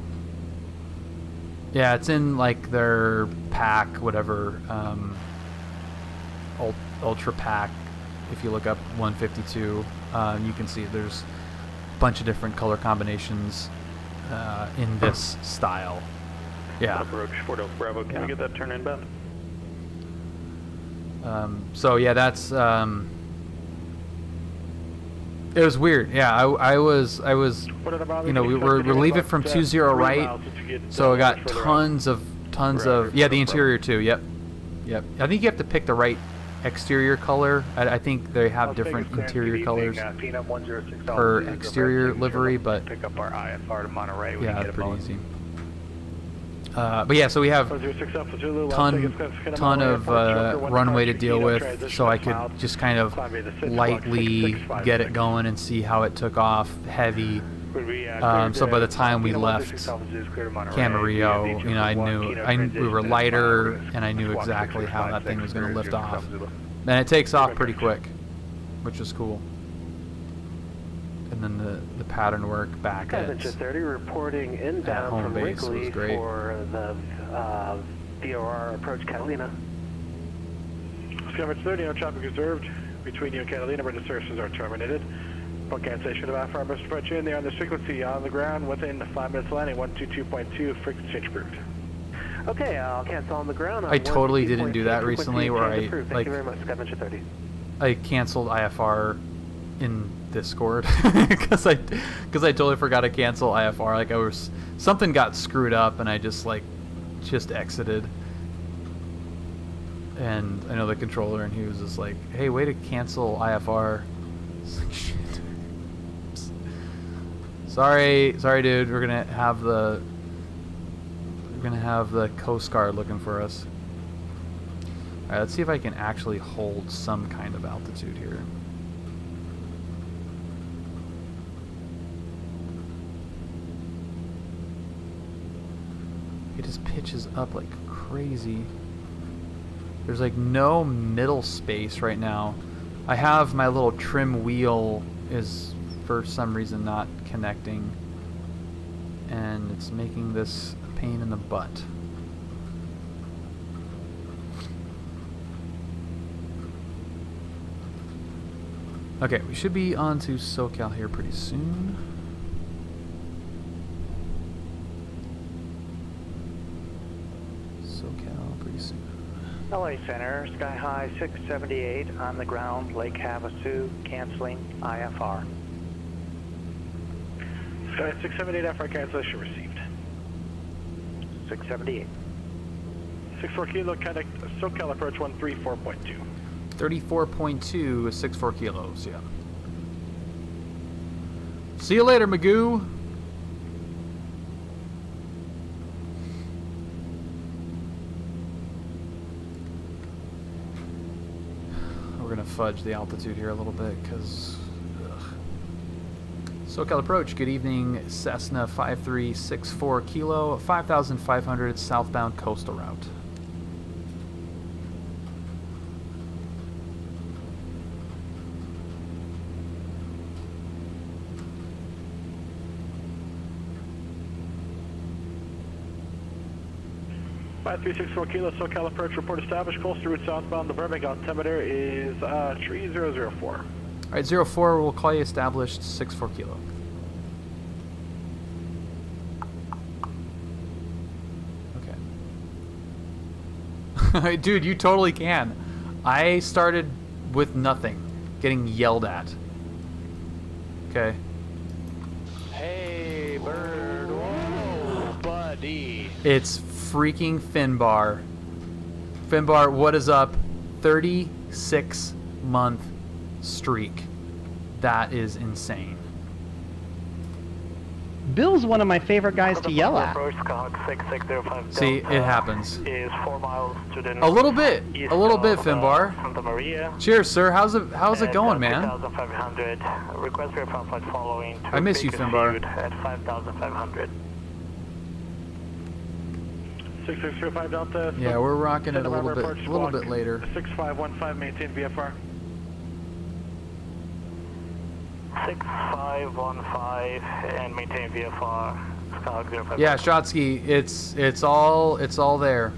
Yeah, it's in like their pack, whatever, ultra pack. If you look up 152, you can see there's a bunch of different color combinations in this style. Yeah. Approach Fort Oak Bravo. Can we get that turn inbound? So yeah, that's it was weird. Yeah, I was you know, we're leaving from 20 right, so I got tons of yeah, the interior too. Yep. I think you have to pick the right exterior color. I think they have different interior colors per exterior livery, but pick up our IFR to Monterey. Yeah, it's pretty easy. But yeah, so we have ton of runway to deal with, so I could just kind of lightly get it going and see how it took off heavy. So by the time we left Camarillo, you know, I knew we were lighter, and I knew exactly how that thing was going to lift off. And it takes off pretty quick, which is cool. And then the pattern work back at 30 reporting inbound home from base Wrigley was great. For the VOR approach Catalina. Skyvage 30, no traffic observed between you and Catalina, where the services are terminated. Book cancellation of IFR must approach in there on this frequency on the ground within 5 minutes landing, 122.2, frequency change approved. Okay, I'll cancel on the ground. I totally didn't do that recently, where I Thank like you very much, Skyvage 30. I canceled IFR in Discord because I totally forgot to cancel IFR. Like something got screwed up, and I just exited. And I know the controller, and he was just like, "Hey, way to cancel IFR." It's like, shit. Sorry, dude. We're gonna have the Coast Guard looking for us. All right, let's see if I can actually hold some kind of altitude here. It just pitches up like crazy. There's like no middle space right now. I have my little trim wheel is for some reason not connecting, and it's making this a pain in the butt. Okay, we should be on to SoCal here pretty soon. LA Center, Sky High 678 on the ground, Lake Havasu, canceling IFR. Sky 678 IFR cancellation received. 678. 64 kilo, contact SoCal approach 134.2. 34.2 is 64 kilos, yeah. See you later, Magoo. We're gonna fudge the altitude here a little bit because SoCal approach. Good evening, Cessna 5364 kilo, 5,500 southbound coastal route. Five 364 kilo, SoCal approach, report established, coastal route southbound, the Birmingham altimeter is 3004. Alright, 04, we'll call you established, 64 kilo. Okay. Dude, you totally can. I started with nothing, getting yelled at. Okay. Hey, bird. Whoa, buddy. It's freaking Finbar. Finbar, what is up? 36-month streak. That is insane. Bill's one of my favorite guys to yell at. See, it happens. Is 4 miles to the a little bit, Finbar. Santa Maria. Cheers, sir. How's it going, man? 5,500. Request for a flight following. I miss you, Finbar. At 5,500. 6605 Delta. Yeah, we're rocking it a little bit later. 6515, maintain VFR. 6515 and maintain VFR. Skyhawk 05. Yeah, Shotsky, it's all there.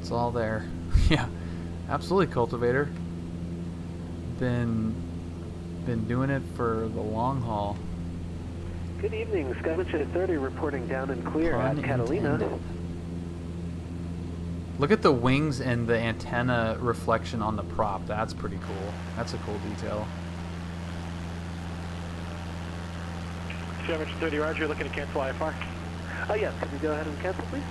It's all there. Yeah, absolutely, Cultivator. Been doing it for the long haul. Good evening, Skyventure 30 reporting down and clear at Catalina. Look at the wings and the antenna reflection on the prop. That's pretty cool. That's a cool detail. Skyventure 30, roger, you're looking to cancel IFR? Oh yes, can we go ahead and cancel, please?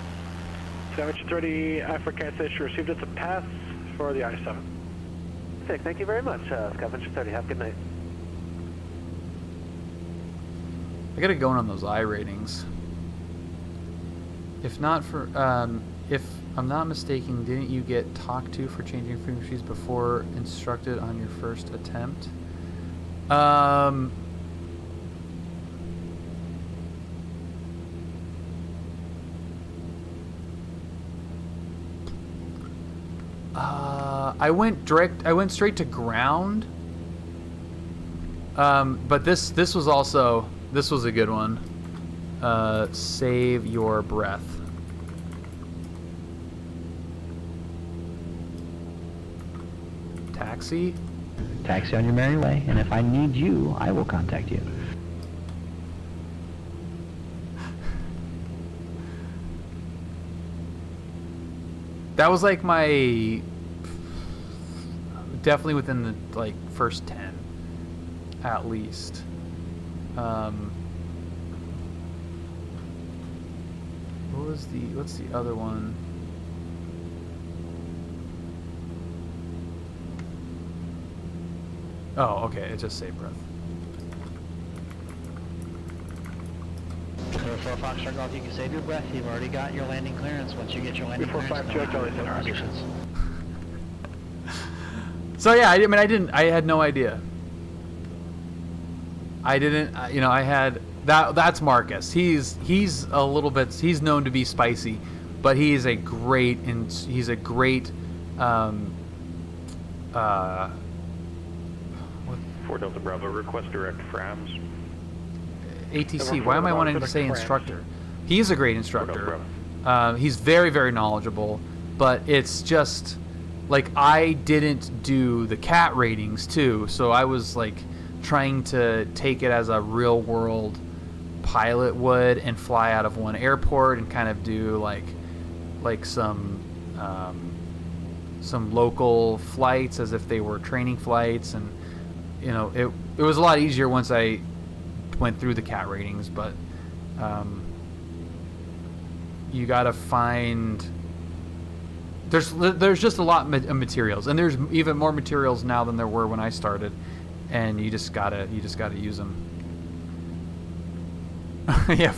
Skyventure 30, IFR cancellation received. It's a pass for the I-7. Sick, thank you very much, Skyventure 30. Have a good night. I gotta go on those I ratings. If not for, if I'm not mistaken, didn't you get talked to for changing frequencies before instructed on your first attempt? I went straight to ground. But this was also, this was a good one. Save your breath. Taxi? Taxi on your merry way, and if I need you, I will contact you. That was like my, definitely within the like first 10, at least. What's the other one? Oh, okay, it just saved breath. For Foxtrot Golf, you can save your breath. You've already got your landing clearance. Once you get your landing clearance, positions. So yeah, I mean, I had no idea. I didn't, you know, I had that. That's Marcus. He's a little bit. He's known to be spicy, but he's a great 4 Delta Bravo, request direct FRAMS. ATC. Why am I wanting to say instructor? He's a great instructor. He's very, very knowledgeable, but it's just like I didn't do the CAT ratings too, so I was like trying to take it as a real world pilot would and fly out of one airport and kind of do like some local flights as if they were training flights, and you know, it was a lot easier once I went through the CAT ratings, but you gotta find there's just a lot of materials, and there's even more materials now than there were when I started, and you just gotta use them. Yeah,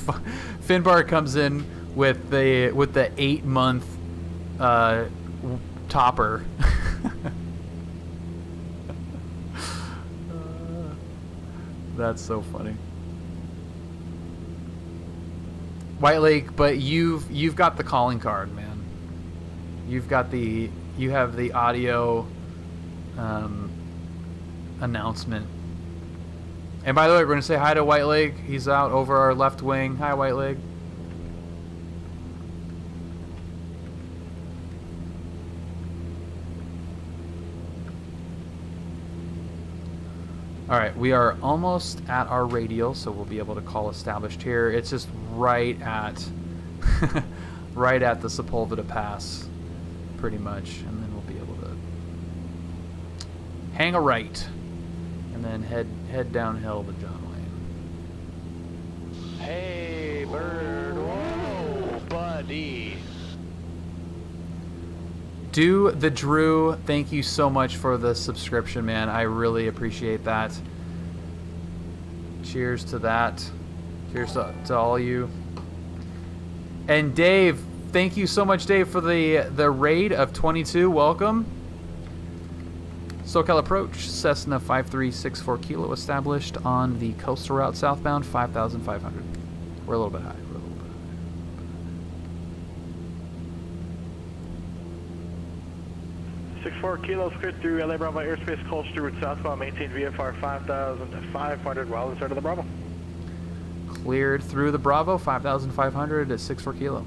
Finbar comes in with the 8-month topper. That's so funny. White Lake, but you've got the calling card, man. You have the audio announcement. And by the way, we're gonna say hi to White Lake. He's out over our left wing. Hi, White Lake. Alright, we are almost at our radial, so we'll be able to call established here. It's just right at right at the Sepulveda Pass, pretty much. And then we'll be able to hang a right and then head downhill to John Wayne. Hey, bird. Whoa, buddy. Do the Drew, thank you so much for the subscription, man. I really appreciate that. Cheers to that. Cheers to all you. And Dave, thank you so much, Dave, for the raid of 22. Welcome. SoCal approach, Cessna 5364 Kilo established on the coastal route southbound 5,500. We're a little bit high. 64 kilos cleared through LA Bravo airspace, coastal route southbound, maintain VFR 5,500 while inside of the Bravo. Cleared through the Bravo, 5,500 at 64 Kilo.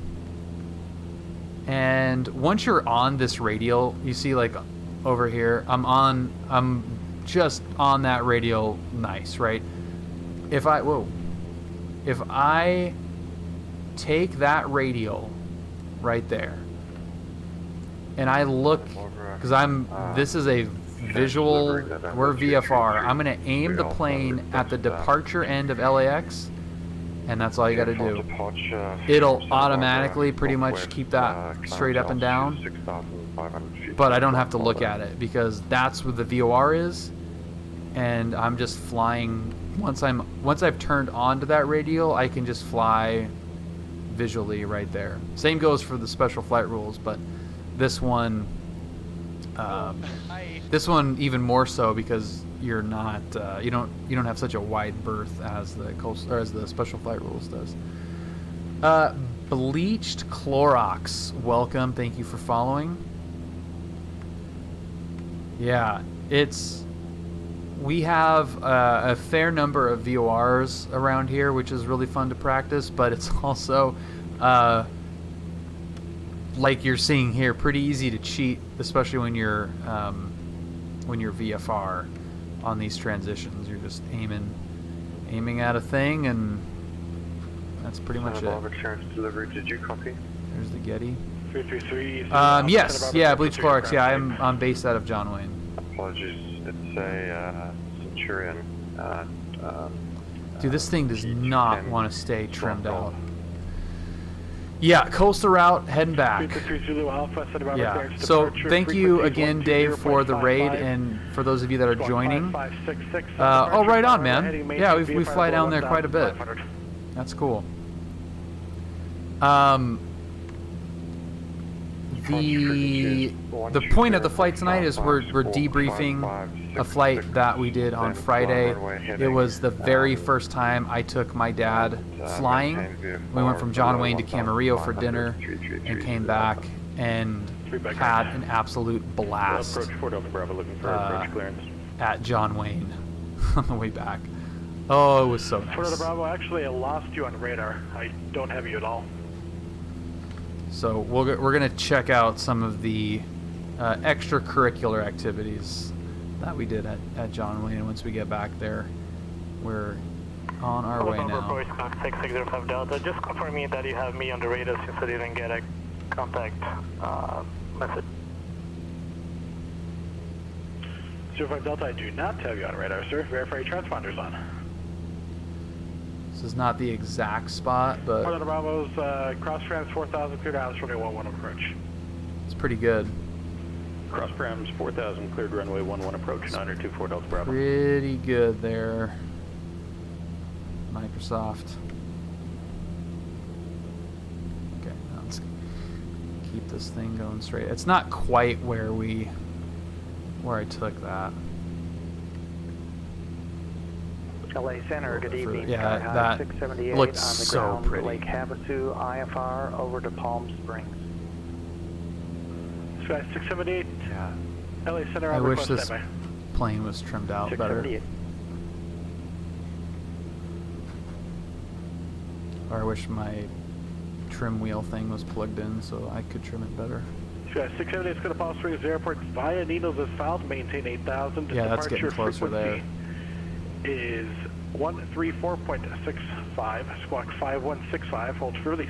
And once you're on this radial, you see like over here, I'm just on that radial, nice, right? If I take that radial right there, and I look, because this is a visual, we're VFR, I'm going to aim the plane at the departure end of LAX, and that's all you got to do. It'll automatically pretty much keep that straight up and down, but I don't have to look at it, because that's where the VOR is, and I'm just flying. Once I've turned on to that radial, I can just fly visually right there. Same goes for the special flight rules, but this one even more so, because you're not you don't have such a wide berth as the special flight rules does. Bleached Clorox, welcome, thank you for following. Yeah, we have a fair number of VORs around here, which is really fun to practice, but it's also like you're seeing here, pretty easy to cheat, especially when you're VFR on these transitions. You're just aiming at a thing, and that's pretty much it. Delivery. Did you copy? There's the Getty. 333. Yes, yeah, Bleach Clorox. Yeah, I'm based out of John Wayne. Apologies, it's a Centurion. Dude, this thing does not want to stay trimmed out. Yeah, coastal route, heading back. Yeah, so thank you again, Dave, for the raid, and for those of you that are joining. Oh, right on, man. Yeah, we fly down there quite a bit. That's cool. The point of the flight tonight is we're debriefing a flight that we did on Friday. It was the very first time I took my dad flying. We went from John Wayne to Camarillo for dinner and came back and had an absolute blast at John Wayne on the way back. Oh, it was so nice. Florida Bravo, actually I lost you on radar. I don't have you at all. So we're going to check out some of the extracurricular activities that we did at John Wayne. Once we get back there, we're on our way now. 6605 Delta, just confirming that you have me on the radar since I didn't get a contact message. 05 Delta, I do not have you on radar, sir. Verify your transponders on. This is not the exact spot, but... Florida Bravo's cross trans 4000 cleared out, runway 11 approach. It's pretty good. Cross params 4000, cleared runway 11 approach, 924 Delta Bravo. Pretty good there, Microsoft. Okay, now let's keep this thing going straight. It's not quite where I took that. LA Center, good evening. Yeah, that 678 looks on the so ground, pretty. Lake Havasu, IFR, over to Palm Springs. Sky 678. Yeah. LA Center. I on wish request this standby. plane was trimmed out better. Or I wish my trim wheel thing was plugged in so I could trim it better. Sky 678 is going to Palm Springs Airport via Needles is filed. Maintain 8,000. Yeah, that's getting closer there. Is 134.65, squawk 5165, hold for release.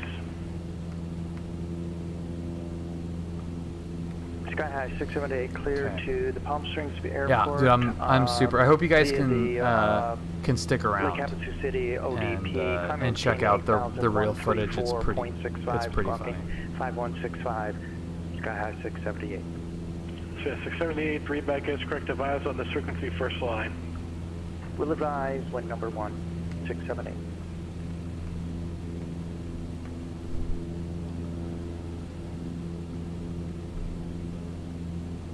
Sky High 678 clear to the Palm Springs Airport. Yeah, dude, I'm super. I hope you guys can stick around Lake Havasu City, ODP, and check out the real footage. It's pretty funny. 5165, Sky High 678. Sky 678, read back as correct advise on this frequency first line. Will advise when number 1, 678.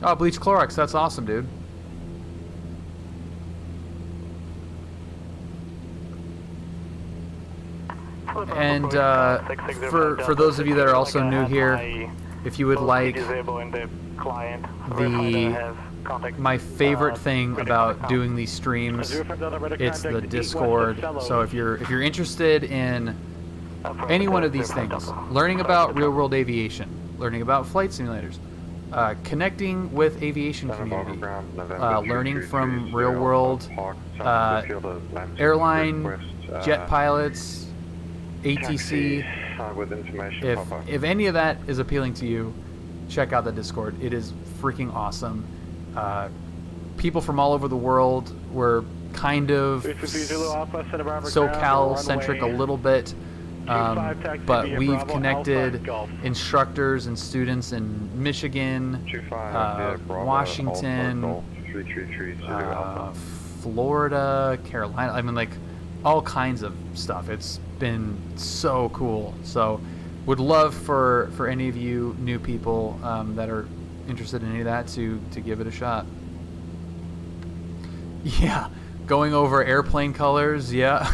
Oh, bleach Clorox, that's awesome, dude. And for those of you that are also new here, if you would like my favorite thing about doing these streams, it's the Discord. So if you're interested in any one of these things, learning about real-world aviation, learning about flight simulators, connecting with aviation community, learning from real-world airline, jet pilots, ATC. If any of that is appealing to you, check out the Discord. It is freaking awesome. People from all over the world. We're kind of SoCal-centric a little bit, but we've connected instructors and students in Michigan, Washington, Florida, Carolina. I mean, like, all kinds of stuff. It's been so cool. So would love for any of you new people that are interested in any of that to give it a shot. Yeah, going over airplane colors, yeah.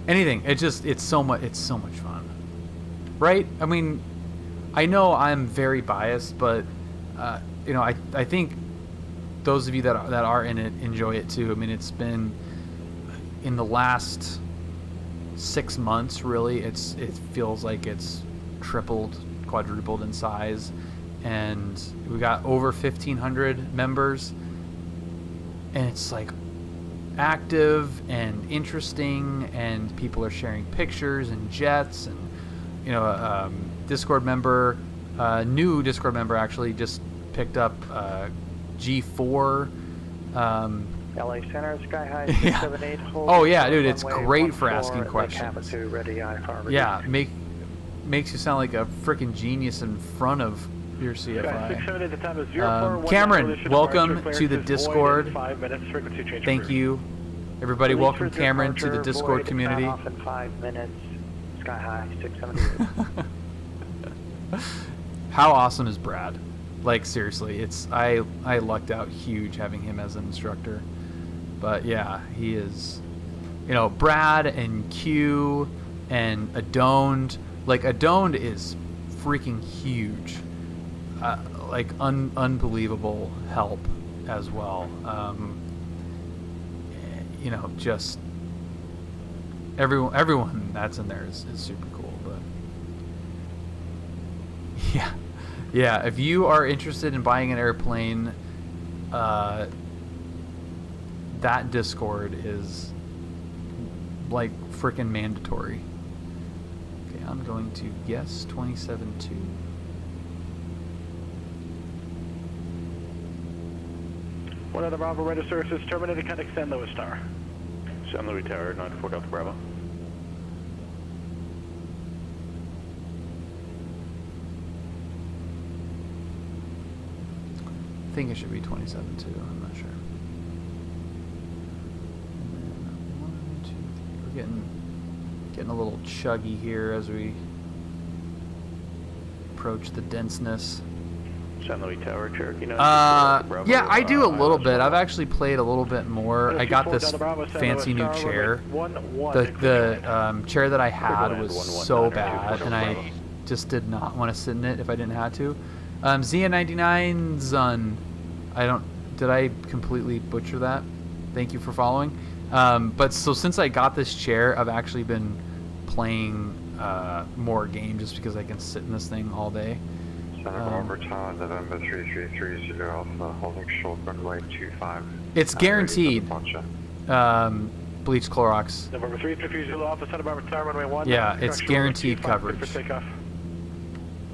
Anything. It's so much fun. Right? I mean, I know I'm very biased, but you know, I think those of you that are in it enjoy it too. I mean, it's been in the last 6 months, really, it feels like it's tripled, quadrupled in size, and we got over 1,500 members, and it's like active and interesting, and people are sharing pictures and jets, and you know, Discord member, new Discord member actually just picked up G4. LA Center, Sky High 678. Yeah. Oh yeah, dude, it's great for asking questions. Yeah, makes you sound like a freaking genius in front of your CFI. Cameron, welcome to the Discord. Thank you, everybody. Welcome Cameron to the Discord community. In 5 minutes, Sky High 678. How awesome is Brad? Like, seriously, I lucked out huge having him as an instructor. But yeah, he is, you know, Brad and Q and Adoned. Like, Adoned is freaking huge. Like, unbelievable help as well. You know, just everyone that's in there is super cool. But yeah, if you are interested in buying an airplane, that Discord is like freaking mandatory. Okay, I'm going to guess 27.2. One of the Bravo radar services terminated. Contact San Luis Tower. San Luis Tower, 94 Delta Bravo. think it should be 27 too. I'm not sure. And then 1, 2, 3. We're getting a little chuggy here as we approach the denseness. San Luis Tower, Cherokee. Yeah, I do a little bit. I've actually played a little bit more. I got this fancy new chair. The chair that I had was so bad, and I just did not want to sit in it if I didn't have to. Zia99 Zun. Did I completely butcher that? Thank you for following. But so since I got this chair, I've actually been playing more games just because I can sit in this thing all day. November Tower, November 3330 Alpha, holding short runway 25. It's guaranteed. Bleach Clorox. November 3330 Alpha, Santa Barbara Tower, runway 1. Yeah, it's guaranteed coverage. For takeoff.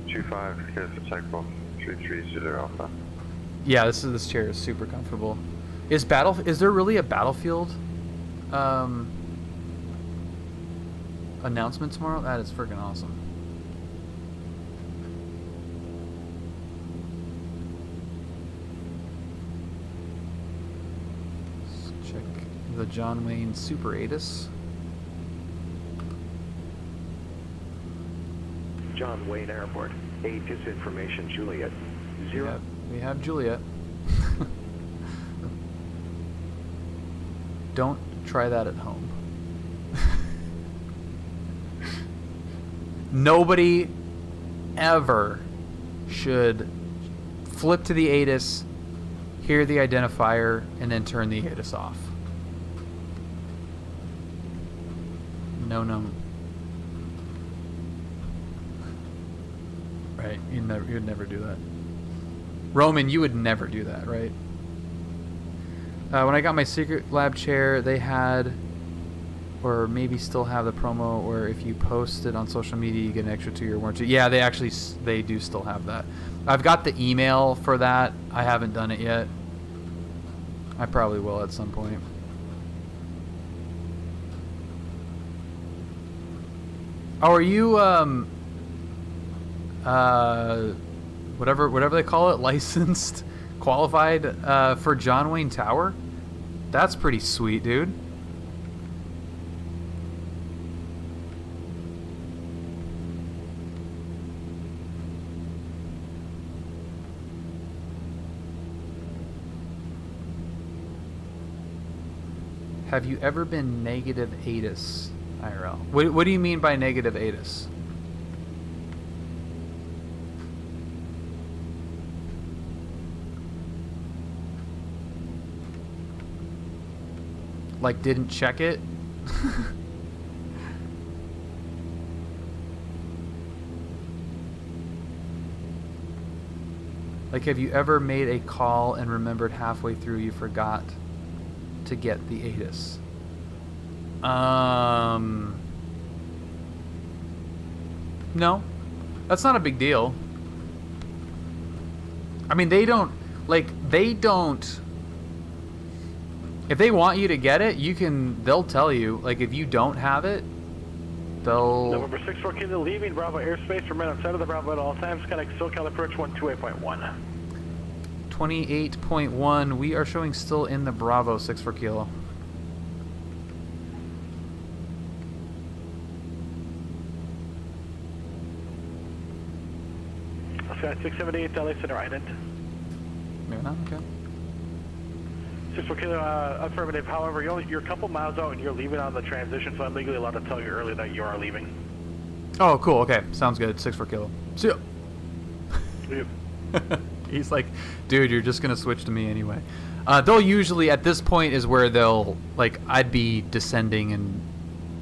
25, clear for takeoff. 3330 Alpha. Yeah, this chair is super comfortable. Is there really a Battlefield announcement tomorrow? That is freaking awesome. Let's check the John Wayne Super 8s. John Wayne Airport. Aegis information, Juliet. 0. Yeah, we have Juliet. Don't try that at home. Nobody ever should flip to the ATIS, hear the identifier, and then turn the ATIS off. No. Right, you'd never do that. Roman, you would never do that, right? When I got my Secret Lab chair, they had, or maybe still have, the promo where if you post it on social media, you get an extra 2-year warranty. Yeah, they do still have that. I've got the email for that. I haven't done it yet. I probably will at some point. Oh, are you whatever they call it, licensed, qualified for John Wayne Tower? That's pretty sweet, dude. Have you ever been negative ATIS IRL? What do you mean by negative ATIS? Like, didn't check it? Like, have you ever made a call and remembered halfway through you forgot to get the ATIS? No. That's not a big deal. I mean, they don't... If they want you to get it, they'll tell you. Like, if you don't have it, they'll... November 6-4 Kilo leaving Bravo airspace. Remain outside of the Bravo at all times. Connect SoCal approach 128.1. 28.1. We are showing still in the Bravo 6-4 Kilo. Sky 678, LA Center Island. Okay. 6-4 Kilo, affirmative. However, you're a couple miles out and you're leaving on the transition, so I'm legally allowed to tell you early that you are leaving. Oh, cool. Okay, sounds good. 6-4 Kilo. See ya. Yep. He's like, dude, you're just gonna switch to me anyway. They'll usually, at this point, is where they'll, like, I'd be descending and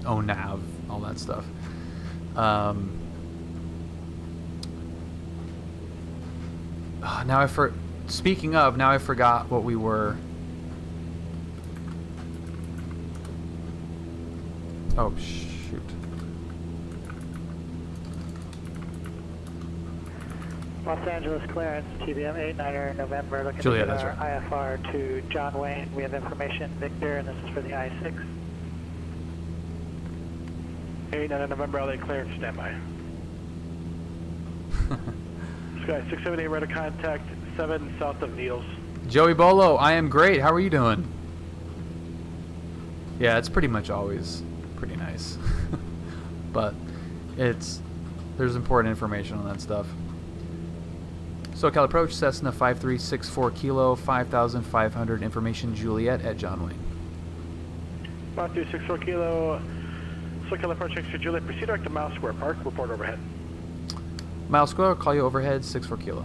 nav, all that stuff. Speaking of, now I forgot what we were. Oh, shoot. Los Angeles clearance, TBM 89er November, looking Julia, to that's our right. IFR to John Wayne. We have information, Victor, and this is for the I-6. 89er November, LA clearance, standby. Sky 678, radar contact 7 south of Needles. Joey Bolo, I am great. How are you doing? Yeah, it's pretty much always pretty nice. But there's important information on that stuff. SoCal approach, Cessna 5364 Kilo, 5,500 information Juliet at John Wayne. 5364 Kilo, SoCal approach extra Juliet, proceed direct to Mile Square Park, report overhead. Mile Square, call you overhead, 64 Kilo.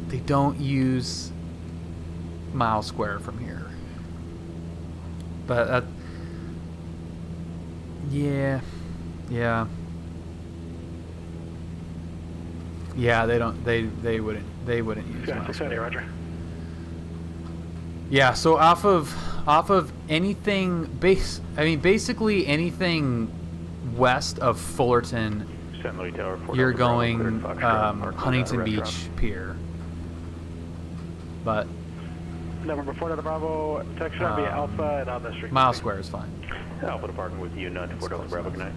They don't use Mile Square from here. But yeah, they don't. They wouldn't use Mile Square. Roger. Yeah, so off of anything basically anything west of Fullerton, you're going Huntington Beach Pier. But Number 4 to the Bravo, text should be Alpha and on the street. Mile Square is fine. Alpha departing with you, 94 Delta Bravo, good night.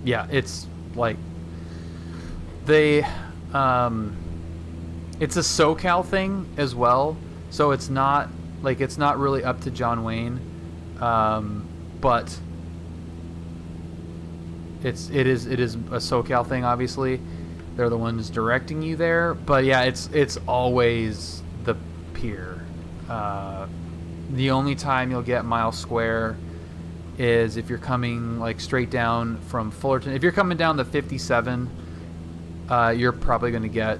Yeah, it's like they it's a SoCal thing as well, so it's not really up to John Wayne, but it is a SoCal thing. Obviously, they're the ones directing you there, but yeah, it's always the pier. The only time you'll get Mile Square is if you're coming like straight down from Fullerton. If you're coming down the 57, you're probably going to get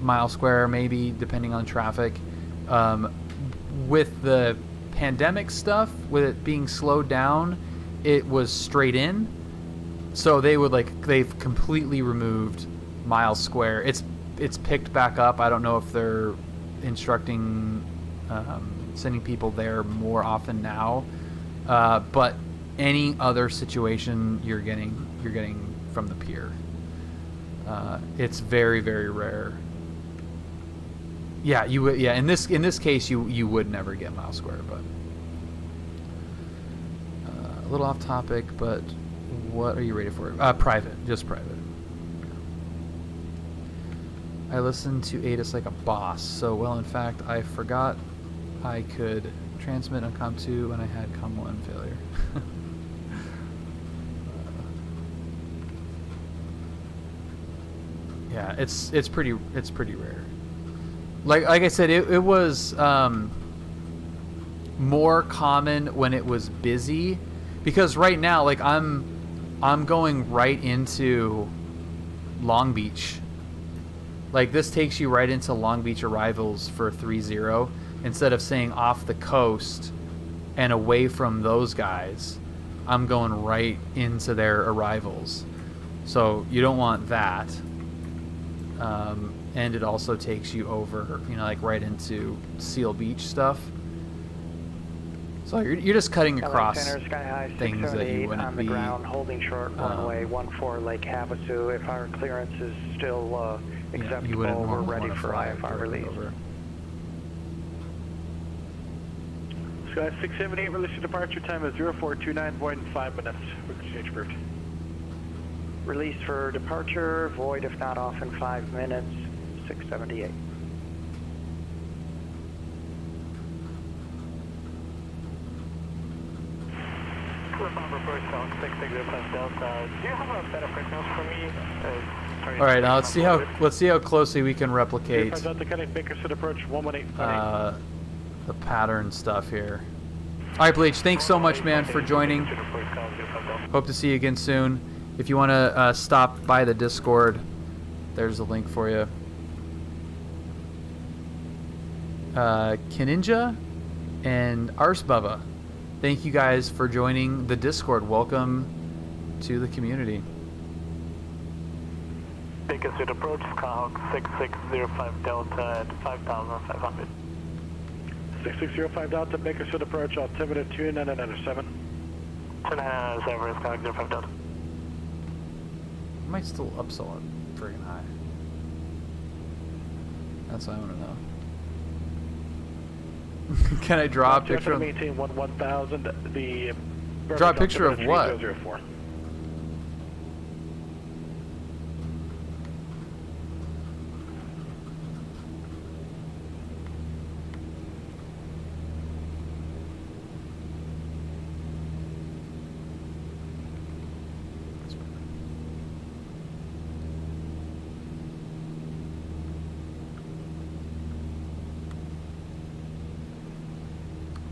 Mile Square, maybe, depending on traffic. With the pandemic stuff, with it being slowed down, it was straight in. So they've completely removed Mile Square. It's picked back up. I don't know if they're instructing sending people there more often now, but any other situation you're getting from the pier. It's very, very rare. Yeah, you would. Yeah, in this case, you would never get Mile Square, but a little off topic. But what are you rated for? Private, just private. I listened to ATIS like a boss. So well, in fact, I forgot I could transmit on COM 2 when I had COM 1 failure. Yeah, it's pretty rare. Like I said, it was more common when it was busy, because right now, like I'm going right into Long Beach. Like this takes you right into Long Beach arrivals for 3-0 instead of saying off the coast and away from those guys. I'm going right into their arrivals, so you don't want that. And it also takes you over, like right into Seal Beach stuff. So you're just cutting across things that you wouldn't on the be ground, holding short runway 14 Lake Havasu. If our clearance is still acceptable, we're ready for IFR release. Sky 678, release your departure time is 0429, void in 5 minutes. Exchange approved. Release for departure, void if not off in 5 minutes, 678. Do you have a better frequency for me? All right, now let's see how closely we can replicate the pattern stuff here. All right, Bleach, thanks so much, man, for joining. Hope to see you again soon. If you want to stop by the Discord, there's a link for you. Keninja and Arsbubba, thank you guys for joining the Discord. Welcome to the community. Baker Street approach, Skyhawk 6605 Delta at 5,500. 6605 Delta, Baker Street approach, altimeter 2997. 2997, Skyhawk 05 Delta. I might still upsell it friggin' high. That's what I want to know. Can I draw a picture of... maintain 1000. The draw a picture of what? 3004.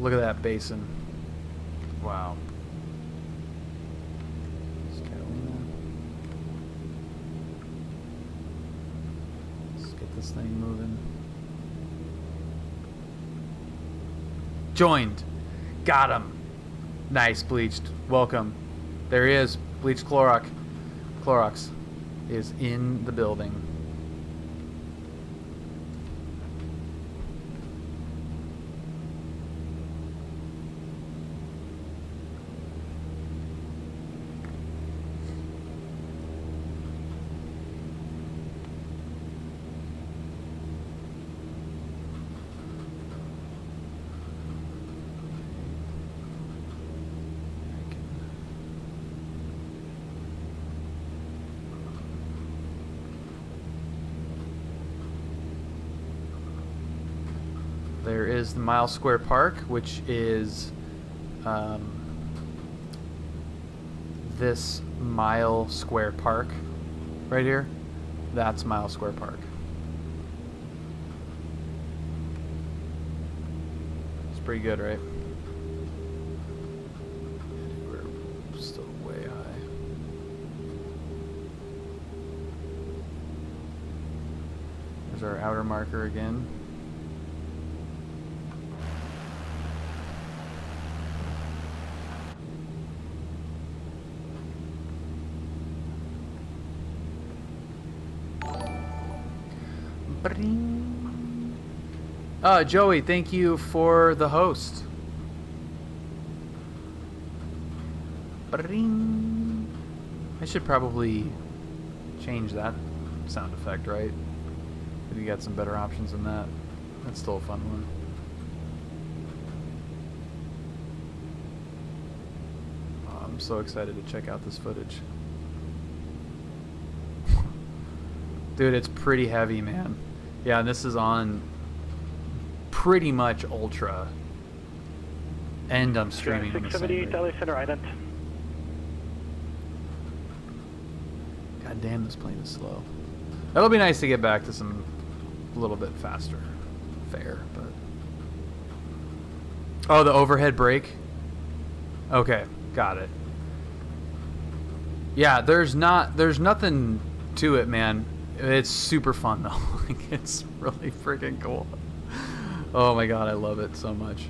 Look at that basin. Wow. Let's get this thing moving. Joined. Got him. Nice, bleached. Welcome. There he is. Bleached Clorox. Clorox is in the building. There is the Mile Square Park, which is this Mile Square Park right here. That's Mile Square Park. It's pretty good, right? We're still way high. There's our outer marker again. Joey, thank you for the host. I should probably change that sound effect, right? Maybe you got some better options than that. That's still a fun one. Oh, I'm so excited to check out this footage. Dude, it's pretty heavy, man. Yeah, and this is on pretty much ultra. And I'm streaming on the same rate. LA Center ident. God damn, this plane is slow. That'll be nice to get back to some a little bit faster fare, but... Oh, the overhead brake? Okay, got it. Yeah, there's nothing to it, man. It's super fun though. Like, it's really freaking cool. Oh my god, I love it so much.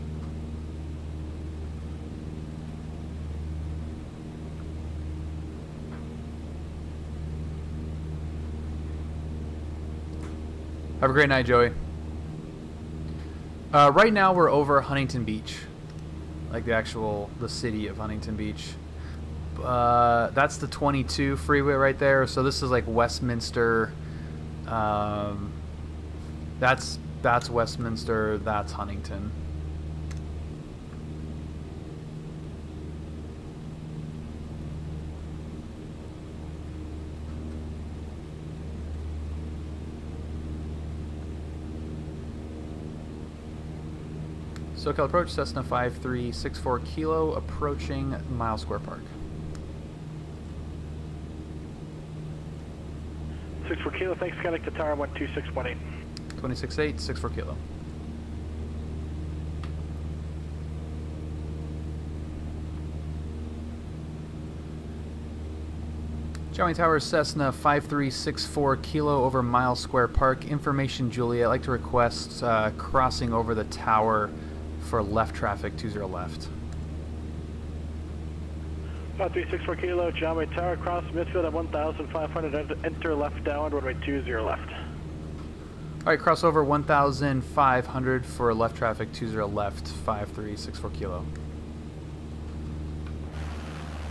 Have a great night, Joey. Right now we're over Huntington Beach, like the city of Huntington Beach. That's the 22 freeway right there. So this is like Westminster. That's Westminster. That's Huntington. SoCal approach, Cessna 5364 Kilo, approaching Mile Square Park. 64 Kilo, thanks, connect to tower 12618. 268, 64 Kilo. Joey Towers, Cessna 5364 Kilo over Mile Square Park. Information, Julia. I'd like to request crossing over the tower for left traffic, 20 left. 5364 Kilo, John Wayne Tower, cross midfield at 1,500, enter left downwind, runway 20 left. Alright, cross over 1,500 for left traffic, 20 left, 5364 Kilo.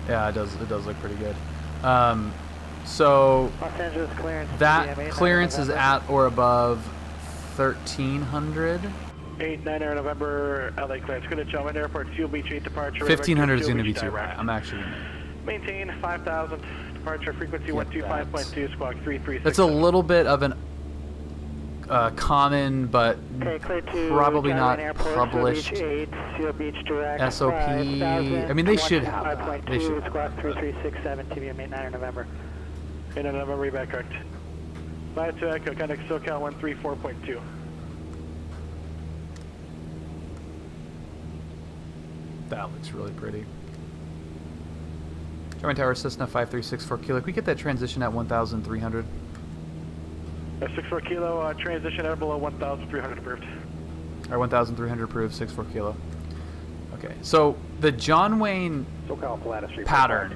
Yeah, it does look pretty good. So Los Angeles clearance, that clearance is at or above 1,300. 89 Air November, LA clearance. Good at Chelman Airport, Seal Beach 8 departure. 1500 is going to be too high. I'm actually going to maintain 5,000 departure frequency 125.2 squawk 336. That's a little bit of an common but probably not published SOP. I mean, they should have that. They should. Squawk 3367 TV 89 November. 89 November, reback correct. 52 Echo, contact SoCal 134.2. That looks really pretty. German Tower, Cessna 5364 Kilo. Can we get that transition at 1,300? 64 Kilo, transition at below 1,300 approved. Alright, 1,300 approved, 64 Kilo. Okay, so the John Wayne pattern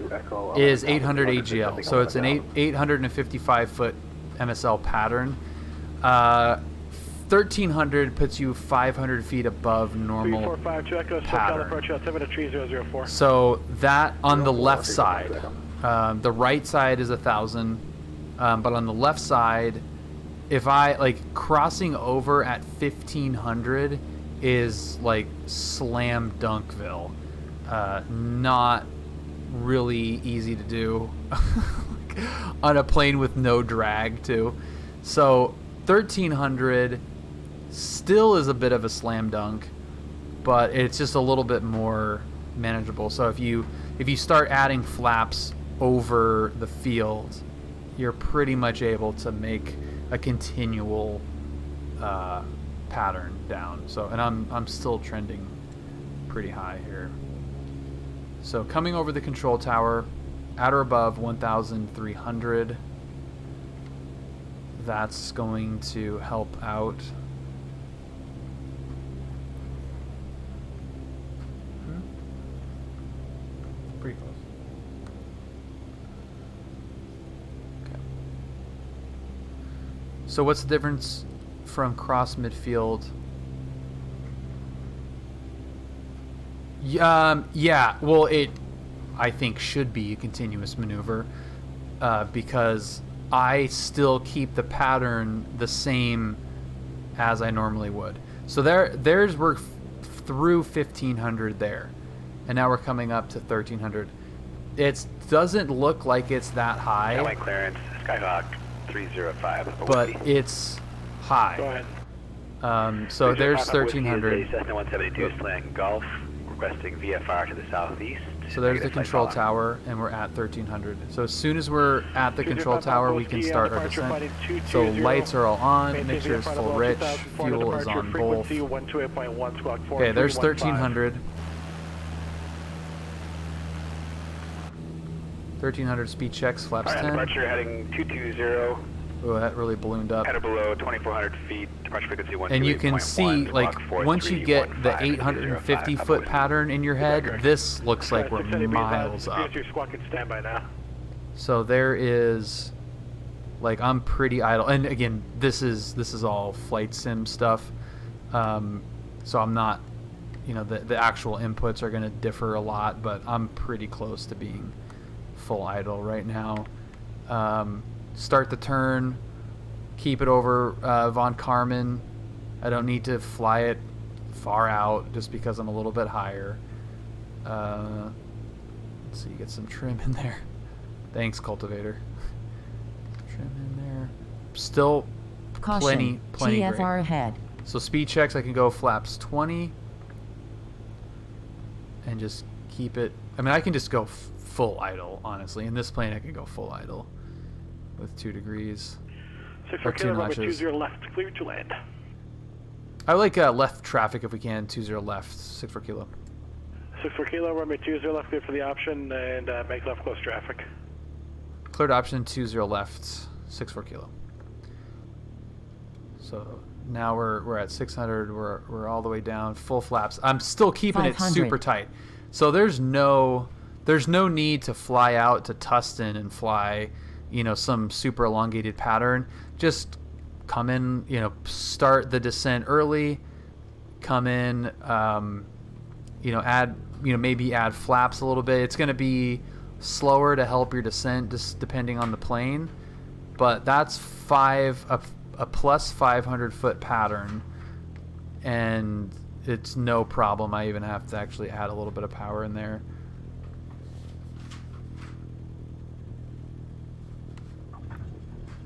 is 800 AGL, so it's an 855-foot MSL pattern. 1,300 puts you 500 feet above normal pattern. So that on the left side, the right side is 1,000, but on the left side, if I like crossing over at 1,500 is like slam dunkville, not really easy to do on a plane with no drag too. So 1,300 still is a bit of a slam dunk, but it's just a little bit more manageable. So if you start adding flaps over the field, you're pretty much able to make a continual pattern down. So, and I'm still trending pretty high here. So coming over the control tower at or above 1,300, that's going to help out. Pretty close. Okay. So what's the difference from cross midfield? Yeah, well, it I think should be a continuous maneuver because I still keep the pattern the same as I normally would. So there's we're through 1,500 there, and now we're coming up to 1,300. It doesn't look like it's that high. Airline clearance, Skyhawk 305. But it's high. Go ahead. So there's 1,300. Cessna 172 slang Golf, requesting VFR to the southeast. So there's the control tower, and we're at 1,300. So as soon as we're at the control tower, we can start our descent. So lights are all on, mixture is full rich, fuel is on both. Okay, there's 1,300. 1,300 speed checks, flaps 10. Departure heading 220. Oh, that really ballooned up. Headed below 2,400 feet, departure frequency 128.1. And you can see, like, once you get the 850-foot pattern in your head, this looks like we're miles up. So there is, like, I'm pretty idle. And again, this is all flight sim stuff. So I'm not, you know, the actual inputs are going to differ a lot, but I'm pretty close to being full idle right now. Start the turn, keep it over Von Karman. I don't need to fly it far out just because I'm a little bit higher. Let's see, get some trim in there. Thanks, Cultivator. Trim in there. Still plenty GFR great. ahead. So speed checks, I can go flaps 20 and just keep it. I mean, I can just go full idle, honestly. In this plane, I can go full idle with 2 degrees. 6 2 notches. 20 left, clear to land. I like left traffic if we can. 20 left, 64 kilo. 64 kilo, runway 20 left, clear for the option, and make left close traffic. Cleared option 20 left, 64 kilo. So now we're at 600. We're all the way down, full flaps. I'm still keeping it super tight. So there's no need to fly out to Tustin and fly, you know, some super elongated pattern. Just come in, you know, start the descent early, come in, you know, maybe add flaps a little bit. It's going to be slower to help your descent just depending on the plane, but that's a plus 500 foot pattern and it's no problem. I even have to actually add a little bit of power in there.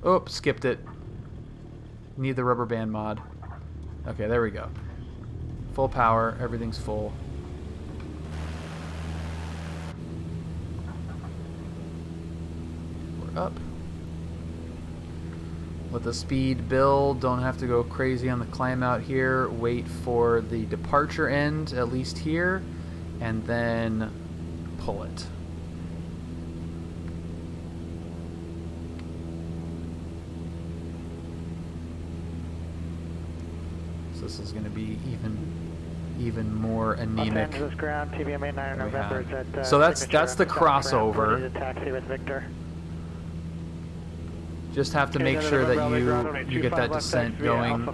Oh, skipped it. Need the rubber band mod. Okay, there we go. Full power, everything's full. We're up. Let the speed build, don't have to go crazy on the climb out here. Wait for the departure end, at least here, and then pull it. So this is going to be even more anemic. Ground, TVMA 9 November, so that's the crossover. Taxi with Victor. Just have to make sure that you get that descent going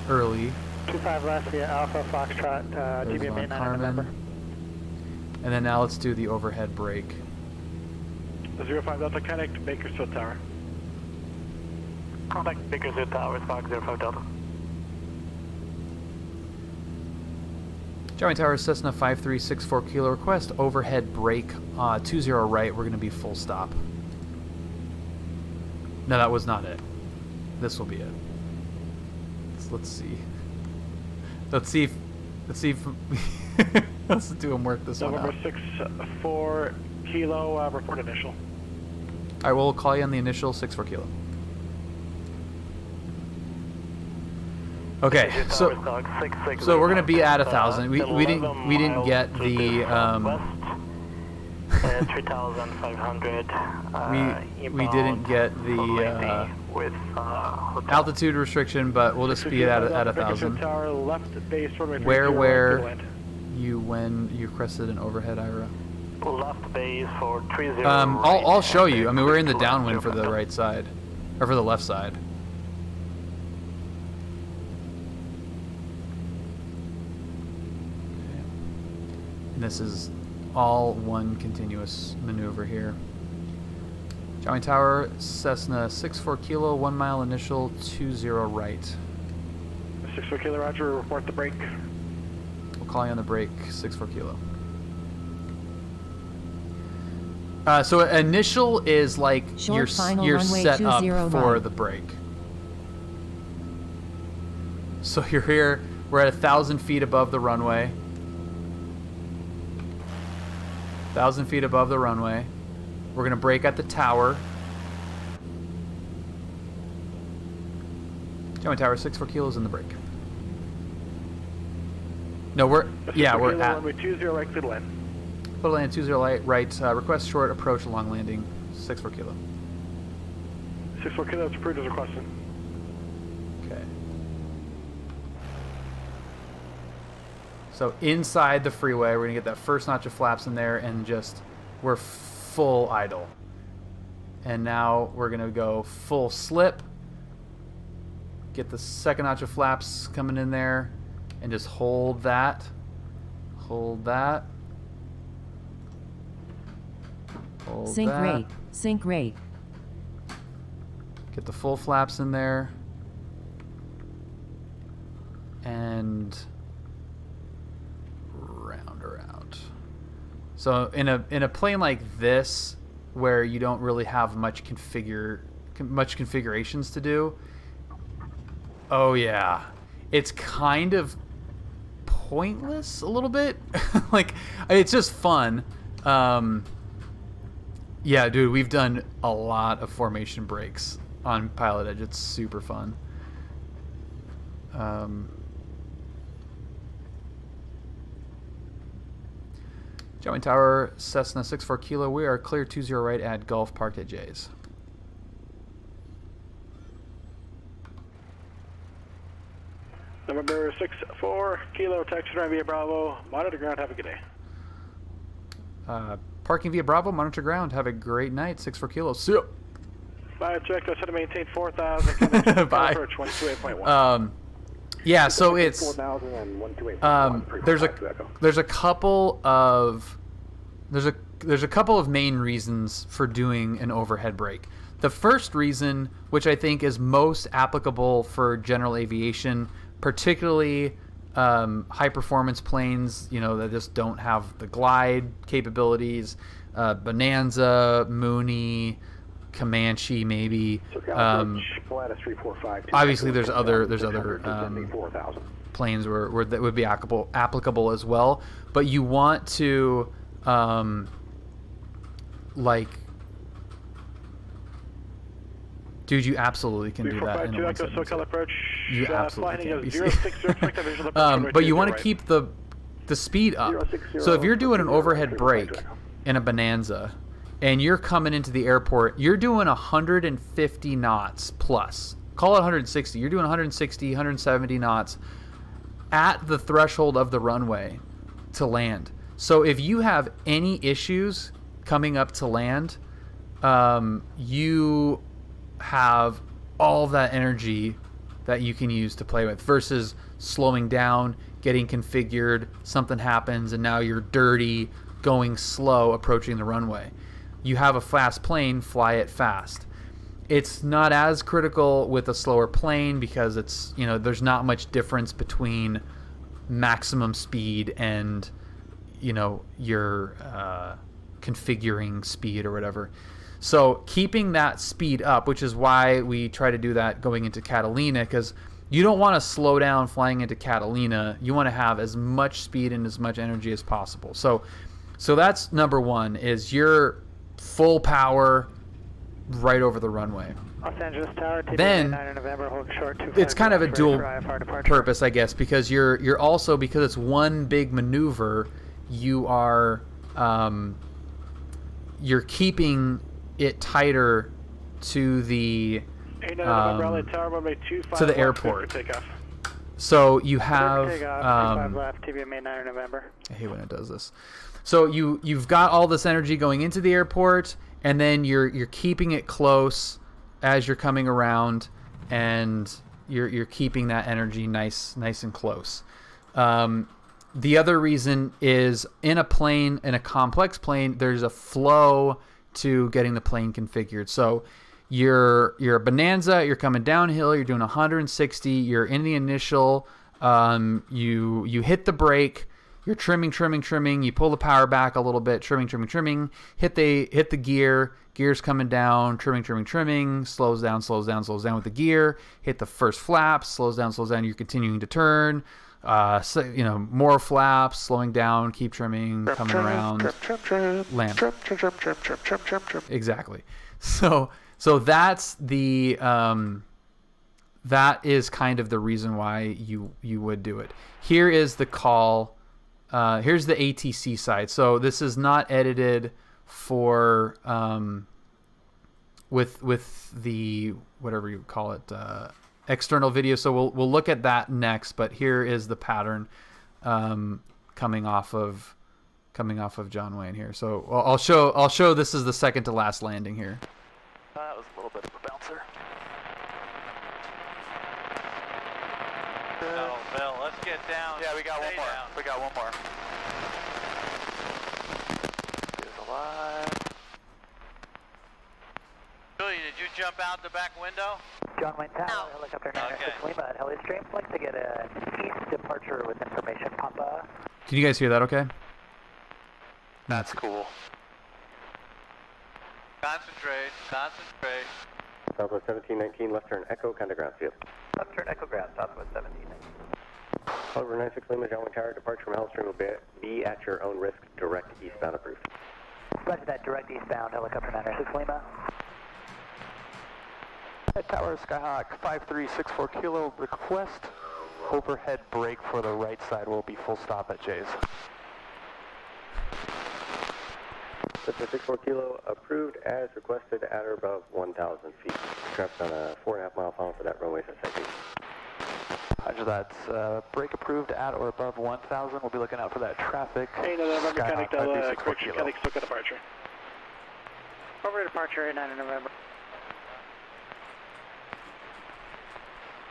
early. 25 left via Alpha Foxtrot, TVMA 9 November. And then now let's do the overhead brake. 05 Delta, connect Bakersfield Tower. Contact Bakersfield Tower, Fox 05 Delta. Joey Tower, Cessna 5364 Kilo, request overhead brake 20 right. We're going to be full stop. No, that was not it. This will be it. Let's see. Let's see if let's do them work this one out. November 64 Kilo, report initial. I will call you on the initial 64 Kilo. Okay, so we're gonna be at 1,000. We didn't get the 3,500. We didn't get the altitude restriction, but we'll just be at 1,000. Where you when you crested an overhead, Ira? Left base for 30. I'll show you. I mean, we're in the downwind for the right side, or for the left side. And this is all one continuous maneuver here. Joey Tower, Cessna 64 Kilo, 1 mile initial, 20 right. 64 Kilo, roger, report the brake. We'll call you on the brake, 64 Kilo. So initial is like you're set up for the brake. So you're here, we're at 1,000 feet above the runway. 1,000 feet above the runway. We're going to brake at the tower. Joey Tower, 64 kilos in the brake. No, we're at. Runway 20 right, clear to land. Clear to land, 20 right. Request short approach along landing, 64 kilo. 64 kilo, that's approved as requested. Okay. So inside the freeway, we're gonna get that first notch of flaps in there, and just we're full idle. And now we're gonna go full slip. Get the second notch of flaps coming in there, and just hold that. Hold that. Hold Sync that. rate. Sync rate. Get the full flaps in there. And round her out. So in a plane like this, where you don't really have much configurations to do, oh yeah, it's kind of pointless a little bit. Like, it's just fun. Yeah, dude, we've done a lot of formation breaks on Pilot Edge. It's super fun. Joey Tower, Cessna 64 Kilo. We are clear 20 right at Gulf, parked at J's. November 64 Kilo, taxi drive via Bravo. Monitor ground, have a good day. Parking via Bravo, monitor ground. Have a great night. 64 Kilo. See ya. Bye, check. I said to maintain 4,000. Bye. Approach 128.1. Yeah, so it's there's a couple of main reasons for doing an overhead brake. The first reason, which I think is most applicable for general aviation, particularly high performance planes, you know, that just don't have the glide capabilities. Bonanza, Mooney, Comanche, maybe. Obviously, there's other planes where that would be applicable as well. But you want to like, dude, you absolutely can do that in a 177. You absolutely can. But you want to keep the speed up. So if you're doing an overhead brake in a Bonanza and you're coming into the airport, you're doing 150 knots plus. Call it 160. You're doing 160, 170 knots at the threshold of the runway to land. So if you have any issues coming up to land, you have all that energy that you can use to play with versus slowing down, getting configured, something happens, and now you're dirty, going slow, approaching the runway. You have a fast plane, fly it fast. It's not as critical with a slower plane because it's, you know, there's not much difference between maximum speed and, you know, your configuring speed or whatever. So keeping that speed up, which is why we try to do that going into Catalina, because you don't want to slow down flying into Catalina. You want to have as much speed and as much energy as possible. So that's number one, is your full power right over the runway. Los Angeles Tower, then November, hold short, it's kind of a dual purpose, I guess, because you're also, because it's one big maneuver, you are you're keeping it tighter to the airport. So you have I hate when it does this. So you've got all this energy going into the airport, and then you're keeping it close as you're coming around, and you're keeping that energy nice and close. The other reason is in a plane, in a complex plane, there's a flow to getting the plane configured. So you're a Bonanza, you're coming downhill, you're doing 160, you're in the initial, you hit the brake, you're trimming, you pull the power back a little bit, trimming, hit the gear's coming down, trimming, slows down with the gear, hit the first flap, slows down, you're continuing to turn, so, you know, more flaps, slowing down, keep trimming, coming around, land. Exactly. So that's the that is kind of the reason why you would do it. Here is the call. Here's the ATC side. So this is not edited for with the whatever you call it, external video. So we'll look at that next. But here is the pattern coming off of John Wayne here. So I'll show this is the second to last landing here. That was a little bit of a bouncer. Oh, Bill, let's get down. Yeah, we got one more. Down. We got one more. He's alive. Julie, did you jump out the back window? John Wayne Tower, helicopter 906 Lima at Heli-Stream. Like to get an east departure with information. Papa. Can you guys hear that okay? That's cool. Concentrate. Southwest 1719, left turn Echo, kind of ground field. Left turn Echo ground, Southwest 1719. However, 96 Lima, John Wayne Tower, departure from Hellstream will be at your own risk, direct eastbound approved. Roger that, direct eastbound, helicopter 906 Lima. Tower Skyhawk 5364 Kilo, request overhead brake for the right side will be full stop at J's. 64 Kilo, approved as requested at or above 1,000 feet. Trapped on a 4.5 mile final for that runway SSIP. Roger that. Brake approved at or above 1,000. We'll be looking out for that traffic. Hey, November, mechanic, Skyhawk mechanic, took a departure. Over departure, 9 November.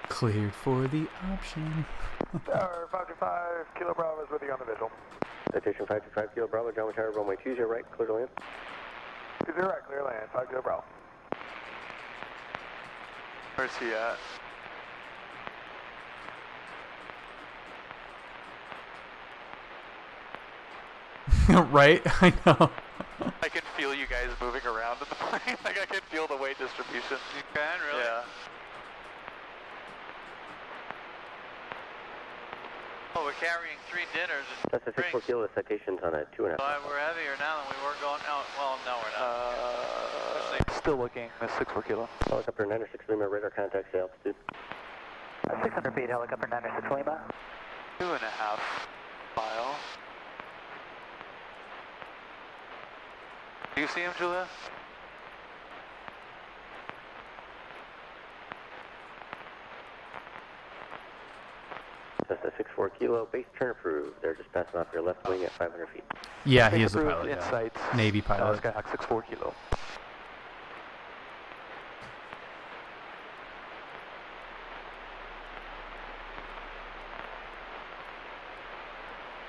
Cleared for the option. Tower 525 Kilo Bravo is with you on the visual. Citation 525 Kilo Bravo, John Wayne Tower, runway 20 right, clear to land. 20 right, clear land, 5 Kilo Bravo. Where's he at? Right? I know. I can feel you guys moving around in the plane. Like I can feel the weight distribution. You can, really? Yeah. Oh, we're carrying 3 dinners and That's a 6-4 kilo citations on a 2.5. We're heavier now than we were going out. Well, no, we're not. Still looking at 6-4 kilo. Helicopter 906 Lima, radar contact to altitude. 600 feet, helicopter 906 Lima. 2.5 mile. Do you see him, Julia? That's a 6-4 kilo, base turn approved. They're just passing off your left wing at 500 feet. Yeah, he is a pilot. Insights. Yeah. Navy pilot. Skyhawk 6-4 kilo.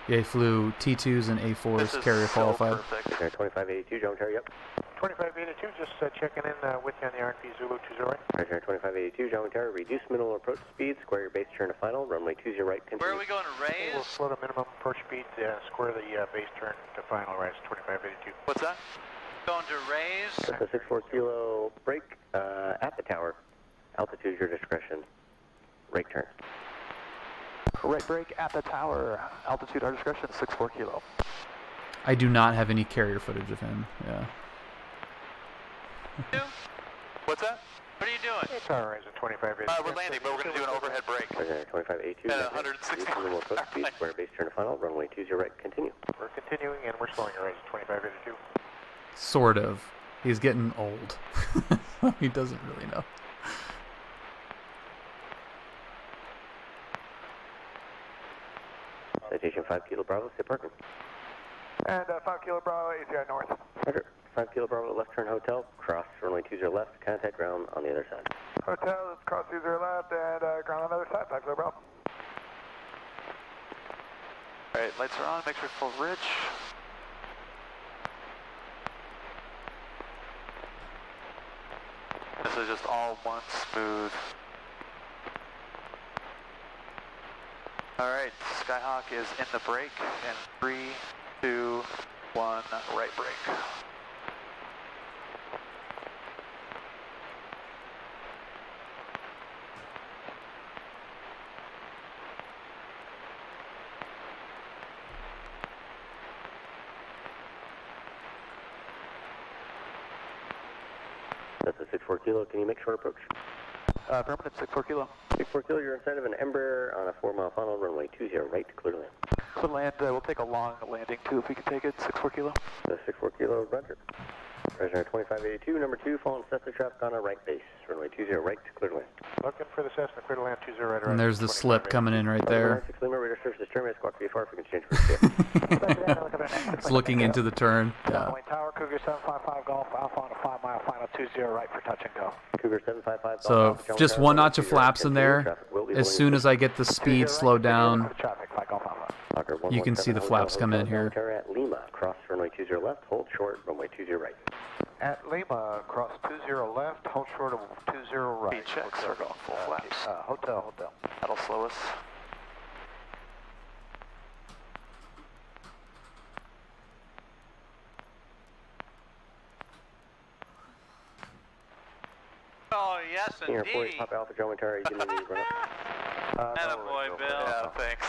Yeah, he flew T2s and A4s, carrier qualified. 2582, John Terry, yep. 2582, just checking in with you on the RNP Zulu 20 right. Roger, 2582, John Terry, reduce middle approach speed, square your base turn to final, runway 20 right, continue. Where are we going to raise? We'll slow the minimum approach speed, square the base turn to final, right, 2582. What's that? Going to raise? That's a 6-4 kilo break at the tower. Altitude, your discretion. Rake turn. Right brake at the tower. Altitude, our discretion, 6-4 kilo. I do not have any carrier footage of him. Yeah. What's that? What are you doing? It's all right, it's a 2582. We're landing, but we're going to do an overhead brake. Roger, 2582. At 160. Minimum approach speed, square base turn to final, runway 20 right, continue. We're continuing and we're slowing your right, 2582. Sort of. He's getting old. He doesn't really know. Citation 5 Kilo Bravo, stay parking. And 5 Kilo Bravo, ACI north. Roger, 5 Kilo Bravo, left turn hotel, cross runway 20 left, contact ground on the other side. Hotel, cross 20 left, and ground on the other side, 5 Kilo Bravo. Alright, lights are on, make sure it's full rich. This is just all one smooth. Alright, Skyhawk is in the brake in 3, 2, 1, right brake. That's a 6-4 kilo, can you make short approach? Affirmative, 6-4 kilo. 6-4 kilo, you're inside of an Embraer on a 4-mile funnel, runway 20 right, clear to land. Clear land, we'll take a long landing too if we can take it, 6-4 kilo. That's 6-4 kilo, roger. Roger, 2582, number 2, following Cessna traffic on a right base, runway 20 right, clear to land. Looking for the Cessna, clear to land, 20 right. And there's the slip coming in right there. 6 Lima, radar surface terminus, squawk VFR if we can change for It's looking into the turn. Yeah. Tower, Cougar 755 Golf, Alpha on a 5-mile final, 20 right for touch and go. Cougar 755 So just one notch of flaps in there. As soon as I get the speed slowed down, you can see the flaps come in here. At Lima, cross runway 20 left, hold short, runway 20 right. At Lima, cross 20 left, hold short of 20 right. Speed checks are going full flaps. Hotel. That'll slow us. Oh, yes, Senior indeed. 40, Papa Alpha Joe Terry, you need to run up. Attaboy, Bill. Yeah, thanks.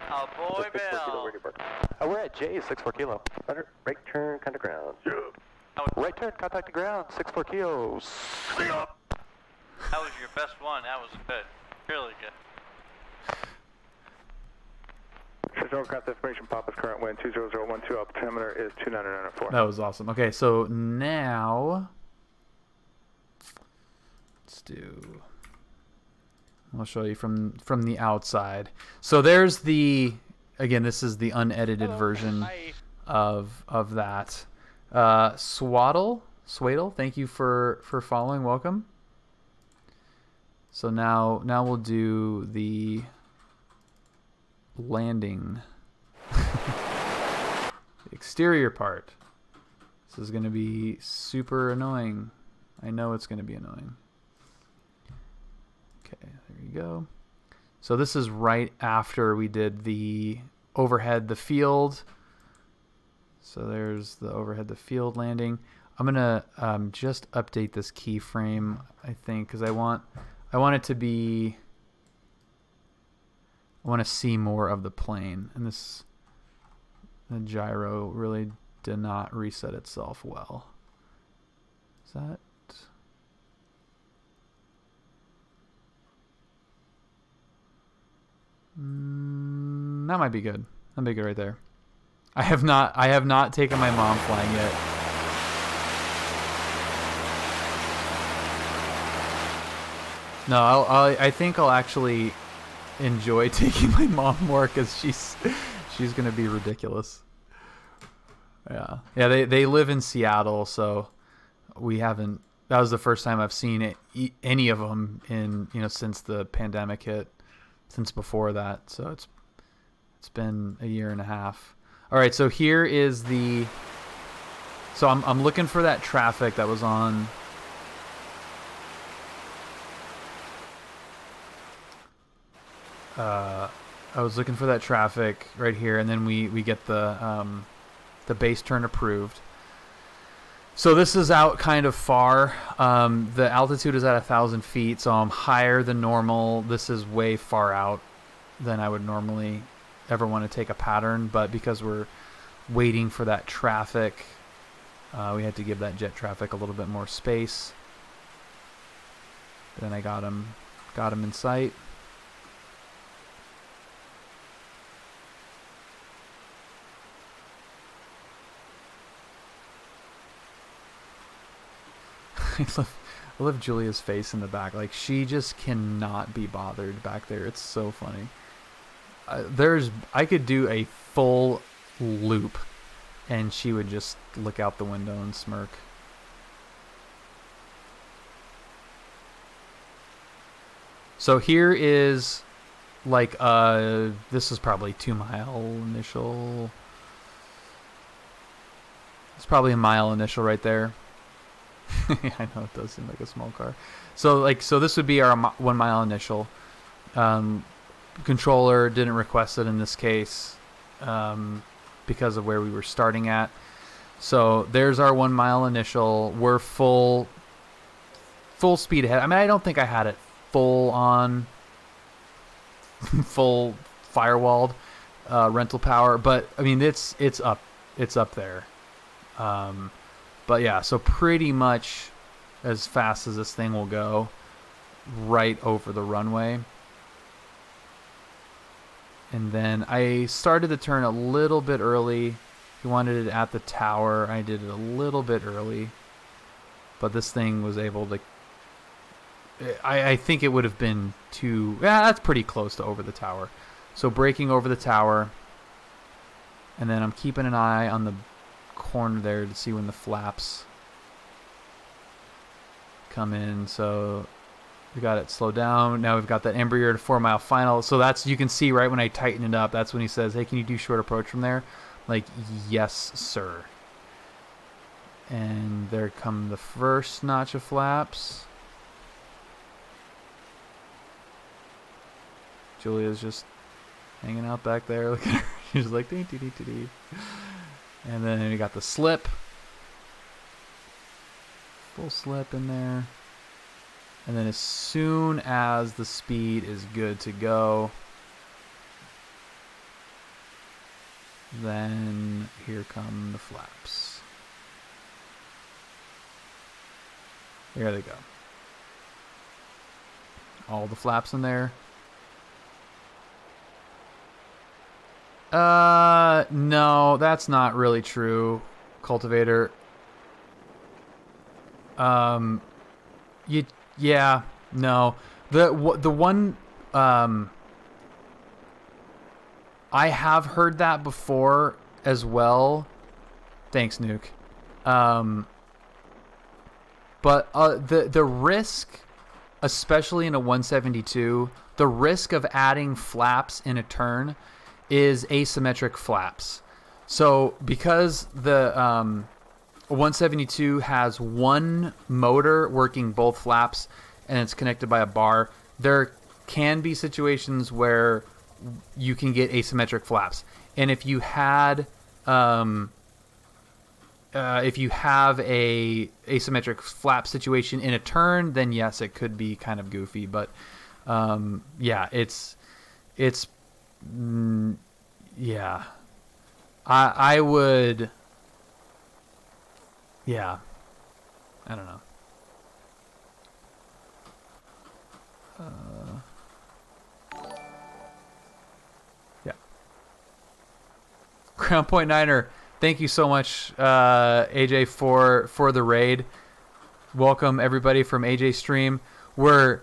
Attaboy, Bill. We're at J, 6-4 kilo. Roger, right turn, contact ground. Right turn, contact the ground, 6-4 kilos. That was your best one. That was good. Really good. Shenzhou got the information. Papa's current wind 20012, altimeter is 29904. That was awesome. Okay, so now let's do. I'll show you from the outside. So there's the, again, this is the unedited version of that. Swaddle, thank you for following. Welcome. So now we'll do the landing. Exterior part. This is going to be super annoying. I know it's going to be annoying. Okay, there you go. So this is right after we did the overhead, the field, So there's the overhead, the field landing. I'm gonna just update this keyframe, I think, because I want it to be. I want to see more of the plane, and the gyro really did not reset itself well. Is that? That might be good. That'd be good right there. I have not taken my mom flying yet. No, I think I'll actually enjoy taking my mom more because she's gonna be ridiculous. Yeah, they live in Seattle, so we haven't. That was the first time I've seen any of them in since the pandemic hit. Since before that, so it's been a year and a half. All right, so here is the. So I'm looking for that traffic that was on. I was looking for that traffic right here, and then we get the base turn approved. So this is out kind of far. The altitude is at 1,000 feet, so I'm higher than normal. This is way far out than I would normally ever want to take a pattern, but because we're waiting for that traffic, we had to give that jet traffic a little bit more space. Then I got him in sight. I love Julia's face in the back. Like, she just cannot be bothered back there. It's so funny. I could do a full loop and she would just look out the window and smirk. So here is like this is probably 2 mile initial. It's probably a mile initial right there. I know it does seem like a small car. So this would be our 1 mile initial. Controller didn't request it in this case because of where we were starting at. So there's our 1 mile initial. We're full speed ahead. I mean, I don't think I had it full on, full firewalled rental power, but I mean it's up there. But yeah, so pretty much as fast as this thing will go, right over the runway. And then I started the turn a little bit early. He wanted it at the tower. I did it a little bit early. But this thing was able to... I think it would have been too... Yeah, that's pretty close to over the tower. So braking over the tower. And then I'm keeping an eye on the corner there to see when the flaps come in. So we got it slowed down. Now we've got that Embraer to 4 mile final. So that's, you can see right when I tighten it up, that's when he says, hey, can you do short approach from there? Like, yes, sir. And there come the first notch of flaps. Julia's just hanging out back there. Look at her. She's like, dee dee dee dee dee. And then we got the slip. Full slip in there. And then as soon as the speed is good to go, then here come the flaps. There they go. All the flaps in there. No, that's not really true, Cultivator. Yeah, no. The one, I have heard that before as well. Thanks, Nuke. But the risk, especially in a 172, the risk of adding flaps in a turn is asymmetric flaps. So because the 172 has one motor working both flaps and it's connected by a bar, there can be situations where you can get asymmetric flaps. And if you had if you have a asymmetric flap situation in a turn, then yes, it could be kind of goofy. But yeah, yeah, I would, yeah, I don't know. Yeah. Crown Point Niner, thank you so much, AJ, for the raid. Welcome everybody from AJ stream. We're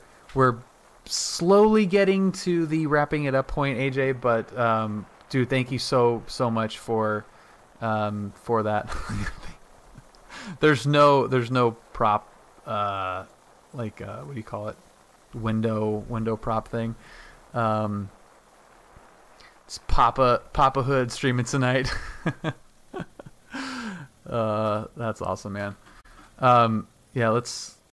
slowly getting to the wrapping it up point, AJ, but dude, thank you so much for that. there's no prop, like what do you call it, window prop thing. It's Papa Hood streaming tonight. That's awesome, man. Yeah, let's